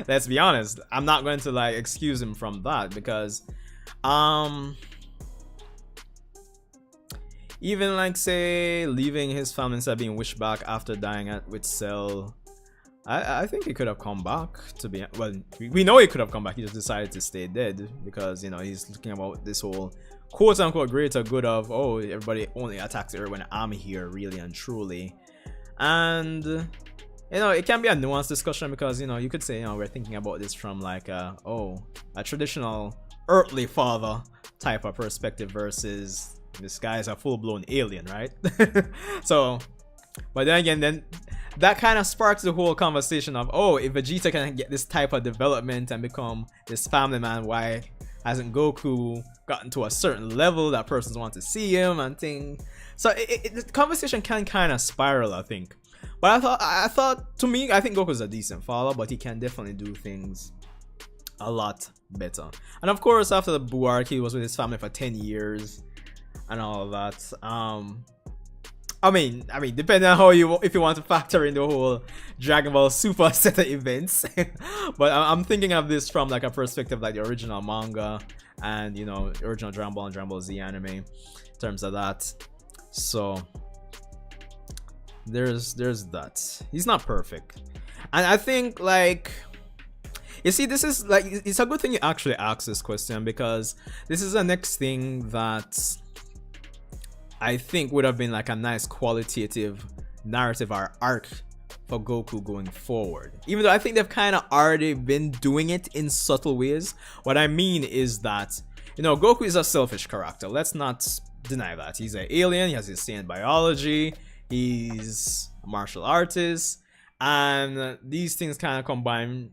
Let's be honest. I'm not going to like excuse him from that, because even like say leaving his family instead of being wished back after dying with Cell, I think he could have come back, to be well, we know he could have come back. He just decided to stay dead because, you know, he's looking about this whole quote unquote greater good of, oh, everybody only attacks her when I'm here, really and truly. And you know, it can be a nuanced discussion, because, you know, you could say, you know, we're thinking about this from like a traditional earthly father type of perspective versus this guy is a full-blown alien, right? So, but then again, that kind of sparks the whole conversation of, oh, if Vegeta can get this type of development and become this family man, why hasn't Goku gotten to a certain level that persons want to see him and things? So the conversation can kind of spiral, I think. But I thought, to me, I think Goku's a decent father, but he can definitely do things a lot better. And of course, after the Buu arc, he was with his family for 10 years and all of that. I mean, depending on how if you want to factor in the whole Dragon Ball Super set of events. But I'm thinking of this from like a perspective like the original manga and, you know, original Dragon Ball and Dragon Ball Z anime in terms of that. So there's that. He's not perfect, and I think, like, you see, this is like, it's a good thing you actually asked this question, because this is the next thing that I think would have been like a nice qualitative narrative or arc for Goku going forward, even though I think they've kind of already been doing it in subtle ways. What I mean is that, you know, Goku is a selfish character, let's not deny that. He's an alien, he has his same biology, he's a martial artist, And these things kind of combine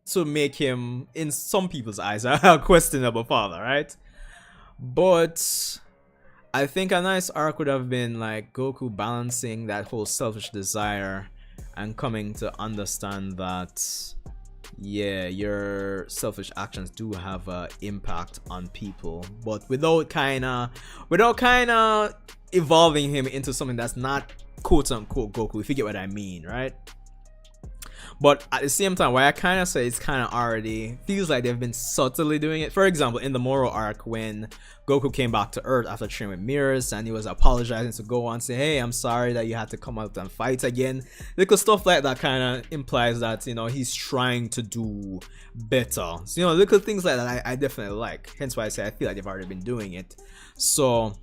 to make him, in some people's eyes, a questionable father, right? But I think a nice arc would have been like Goku balancing that whole selfish desire and coming to understand that, yeah, your selfish actions do have an impact on people, but without kind of evolving him into something that's not quote unquote Goku, if you get what I mean, right? But at the same time, why I kind of say it's kind of already feels like they've been subtly doing it. For example, in the Moro arc, when Goku came back to Earth after training with Beerus and he was apologizing to Gohan, say, hey, I'm sorry that you had to come out and fight again. Little stuff like that kind of implies that, you know, he's trying to do better. So, you know, little things like that I definitely like. Hence why I say I feel like they've already been doing it. So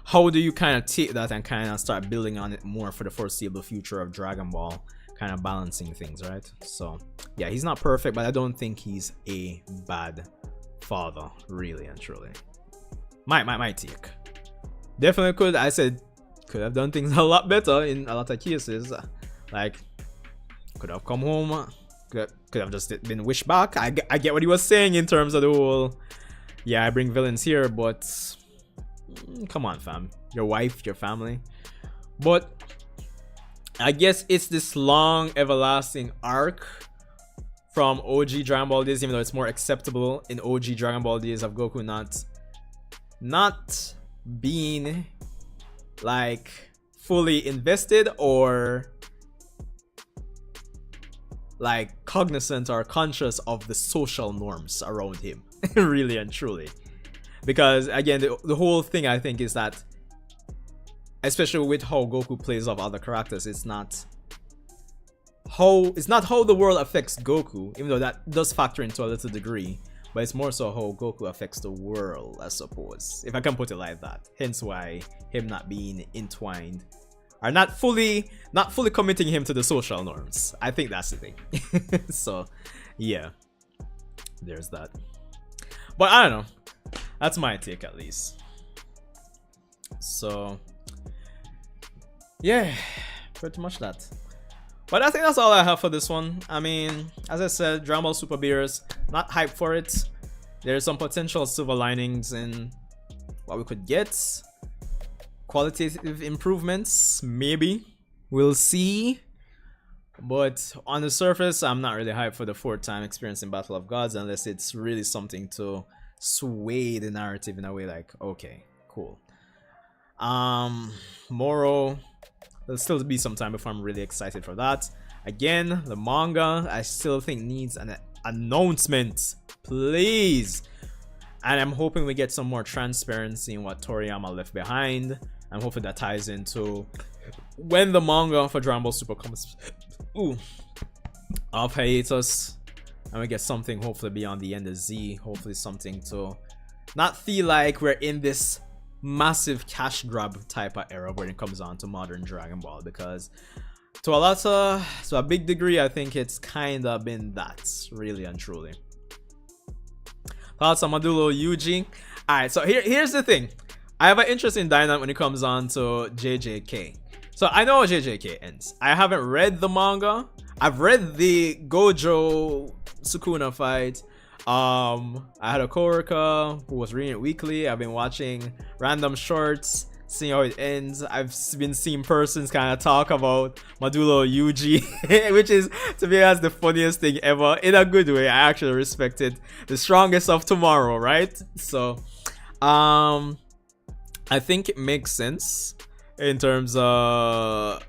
how do you kind of take that and kind of start building on it more for the foreseeable future of Dragon Ball? Kind of balancing things, right? So yeah, he's not perfect, but I don't think he's a bad father, really and truly. My take. Definitely could, I said, could have done things a lot better in a lot of cases. Like, could have come home, could have just been wished back. I get what he was saying in terms of the whole, yeah, I bring villains here, but come on, fam. Your wife, your family. But I guess it's this long, everlasting arc from OG Dragon Ball days, even though it's more acceptable in OG Dragon Ball days of Goku not being like fully invested or like cognizant or conscious of the social norms around him, really and truly. Because again, the whole thing I think is that, especially with how Goku plays off other characters, it's not how the world affects Goku, even though that does factor into a little degree, but it's more so how Goku affects the world, I suppose, if I can put it like that. Hence why him not being entwined or not fully committing him to the social norms. I think that's the thing. So yeah, there's that. But I don't know, that's my take at least. So yeah, pretty much that. But I think that's all I have for this one. I mean, as I said, Dragon Ball Super Beerus, not hyped for it. There's some potential silver linings in what we could get. Qualitative improvements, maybe. We'll see. But on the surface, I'm not really hyped for the fourth time experiencing Battle of Gods unless it's really something to sway the narrative in a way like, okay, cool. Moro, there'll still be some time before I'm really excited for that. Again, the manga I still think needs an announcement, please. And I'm hoping we get some more transparency in what Toriyama left behind. I'm hoping that ties into when the manga for Dragon Ball Super comes off hiatus, and we get something hopefully beyond the end of Z. Hopefully something to not feel like we're in this massive cash grab type of era when it comes on to modern Dragon Ball, because to a big degree I think it's kind of been that, really and truly. Thoughts on Modulo Yuji? Alright, so here's the thing. I have an interesting dynamic when it comes on to JJK. So I know how JJK ends. I haven't read the manga. I've read the Gojo Sukuna fight. I had a coworker who was reading it weekly. I've been watching random shorts, seeing how it ends. I've been seeing persons kind of talk about Modulo Yuji, which is, to be honest, the funniest thing ever. In a good way. I actually respect it. The strongest of tomorrow, right? So, I think it makes sense in terms of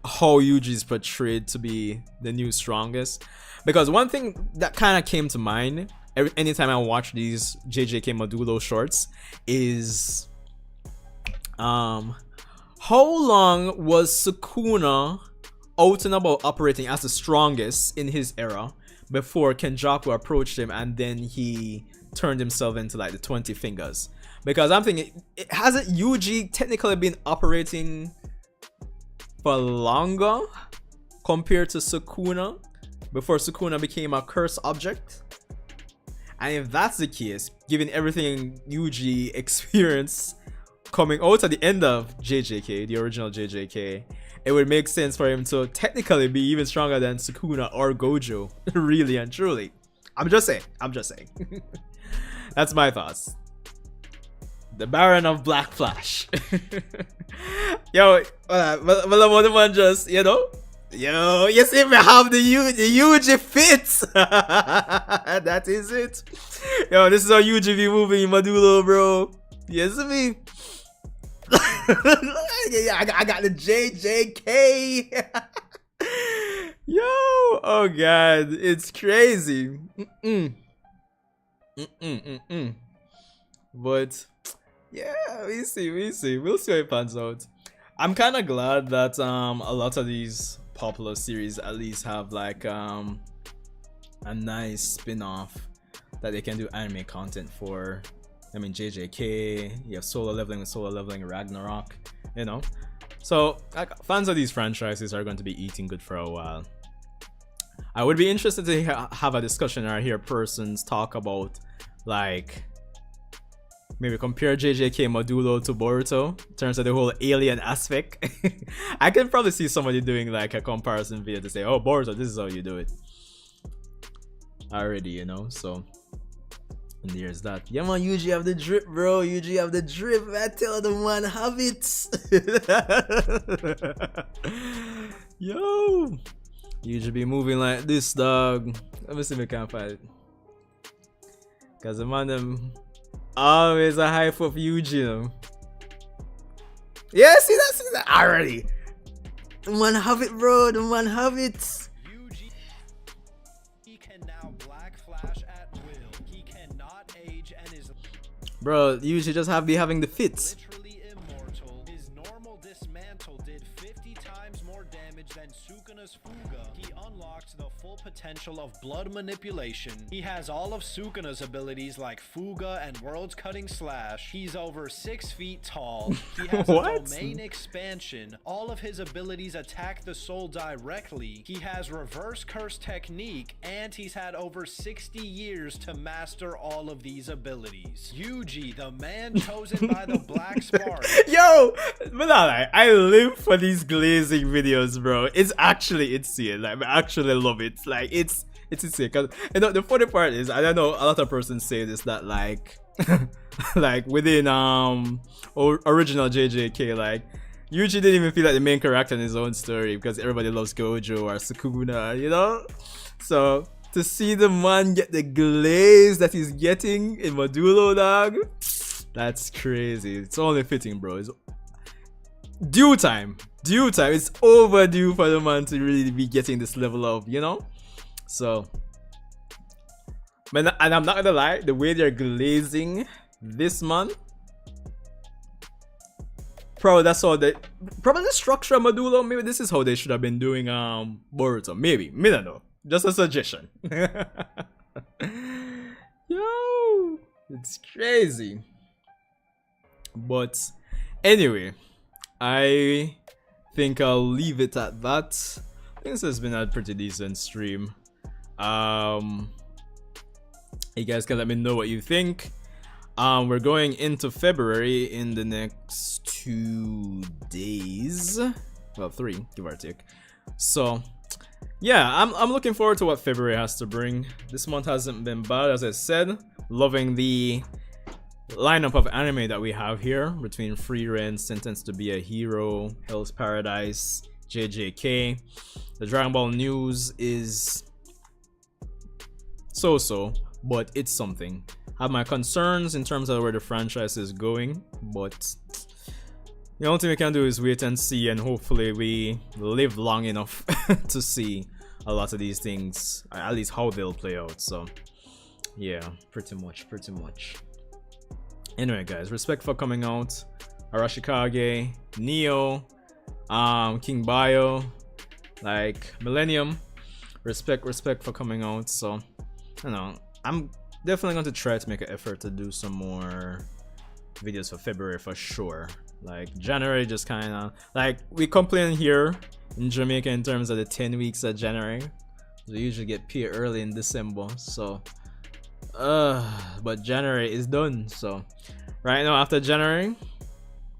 how Yuji is portrayed to be the new strongest. Because one thing that kind of came to mind anytime I watch these JJK Modulo shorts is how long was Sukuna out and about operating as the strongest in his era before Kenjaku approached him and then he turned himself into like the 20 fingers? Because I'm thinking, hasn't Yuji technically been operating for longer compared to Sukuna before Sukuna became a cursed object? And if that's the case, given everything Yuji experienced coming out at the end of JJK, the original JJK, it would make sense for him to technically be even stronger than Sukuna or Gojo. Really and truly. I'm just saying. That's my thoughts. The Baron of Black Flash. Yo, well, just, you know. Yo, you see me have the Yuji fits. That is it. Yo, this is how Yuji be moving in Madulo, bro. Yes, me. Yeah, I got the JJK. Yo, oh god, it's crazy. But yeah, we see. We'll see how it pans out. I'm kind of glad that a lot of these popular series at least have like a nice spin-off that they can do anime content for. I mean, JJK, you have Solo Leveling with Solo Leveling Ragnarok, you know. So like, fans of these franchises are going to be eating good for a while. I would be interested to have a discussion or hear persons talk about, like, maybe compare JJK Modulo to Boruto in terms of the whole alien aspect. I can probably see somebody doing like a comparison video to say, oh, Boruto, this is how you do it. Already, you know, so. And there's that. Yeah, man, Yuji have the drip, bro. Yuji have the drip. I tell the man have it. Yo. Yuji be moving like this, dog. Let me see if I can find it. Cause the man them always a hype of Yuji, you know. Yeah, see that already. The man have it, bro. The man have it. Bro, you should just be having the fits. Literally immortal. His normal dismantle did 50 times more damage than Sukuna's Fuga. He unlocked the full potential of blood manipulation. He has all of Sukuna's abilities like Fuga and World's Cutting Slash. He's over 6 feet tall. He has a domain expansion. All of his abilities attack the soul directly. He has reverse curse technique, and he's had over 60 years to master all of these abilities. Yuji, the man chosen by the Black Spark. Yo, but I live for these glazing videos, bro. It's actually insane. Like, I actually love it. Like, it's insane. Cause you know the funny part is, I don't know, a lot of persons say this, that like like within original JJK, like Yuji didn't even feel like the main character in his own story because everybody loves Gojo or Sukuna, you know. So to see the man get the glaze that he's getting in Modulo, dog, that's crazy. It's only fitting, bro. It's due time. It's overdue for the man to really be getting this level of, you know. So, and I'm not gonna lie, the way they're glazing this man, probably that's how they, probably the structure of Modulo, maybe this is how they should have been doing Boruto. Maybe, I don't know. Just a suggestion. Yo, it's crazy. But anyway, I think I'll leave it at that. I think this has been a pretty decent stream. You guys can let me know what you think. We're going into February in the next 2 days. Well, 3, give or take. So yeah, I'm looking forward to what February has to bring. This month hasn't been bad, as I said. Loving the lineup of anime that we have here between Frieren, Sentenced to Be a Hero, Hell's Paradise, JJK. The Dragon Ball news is so-so, but it's something. I have my concerns in terms of where the franchise is going, but the only thing we can do is wait and see, and hopefully we live long enough to see a lot of these things, at least how they'll play out. So yeah, pretty much. Anyway guys, respect for coming out. Arashikage, Neo, King Bio, like Millennium, respect for coming out. So you know, I'm definitely going to try to make an effort to do some more videos for February for sure. Like January just kind of like, we complain here in Jamaica in terms of the 10 weeks of January. We usually get paid early in December, so but January is done. So right now, after January,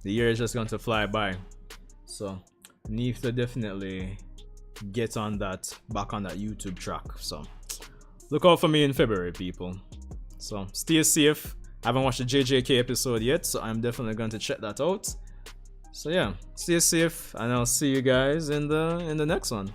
the year is just going to fly by. So need to definitely get on that, back on that YouTube track. So look out for me in February, people. So stay safe. I haven't watched the JJK episode yet, so I'm definitely going to check that out. So yeah, stay safe, and I'll see you guys in the next one.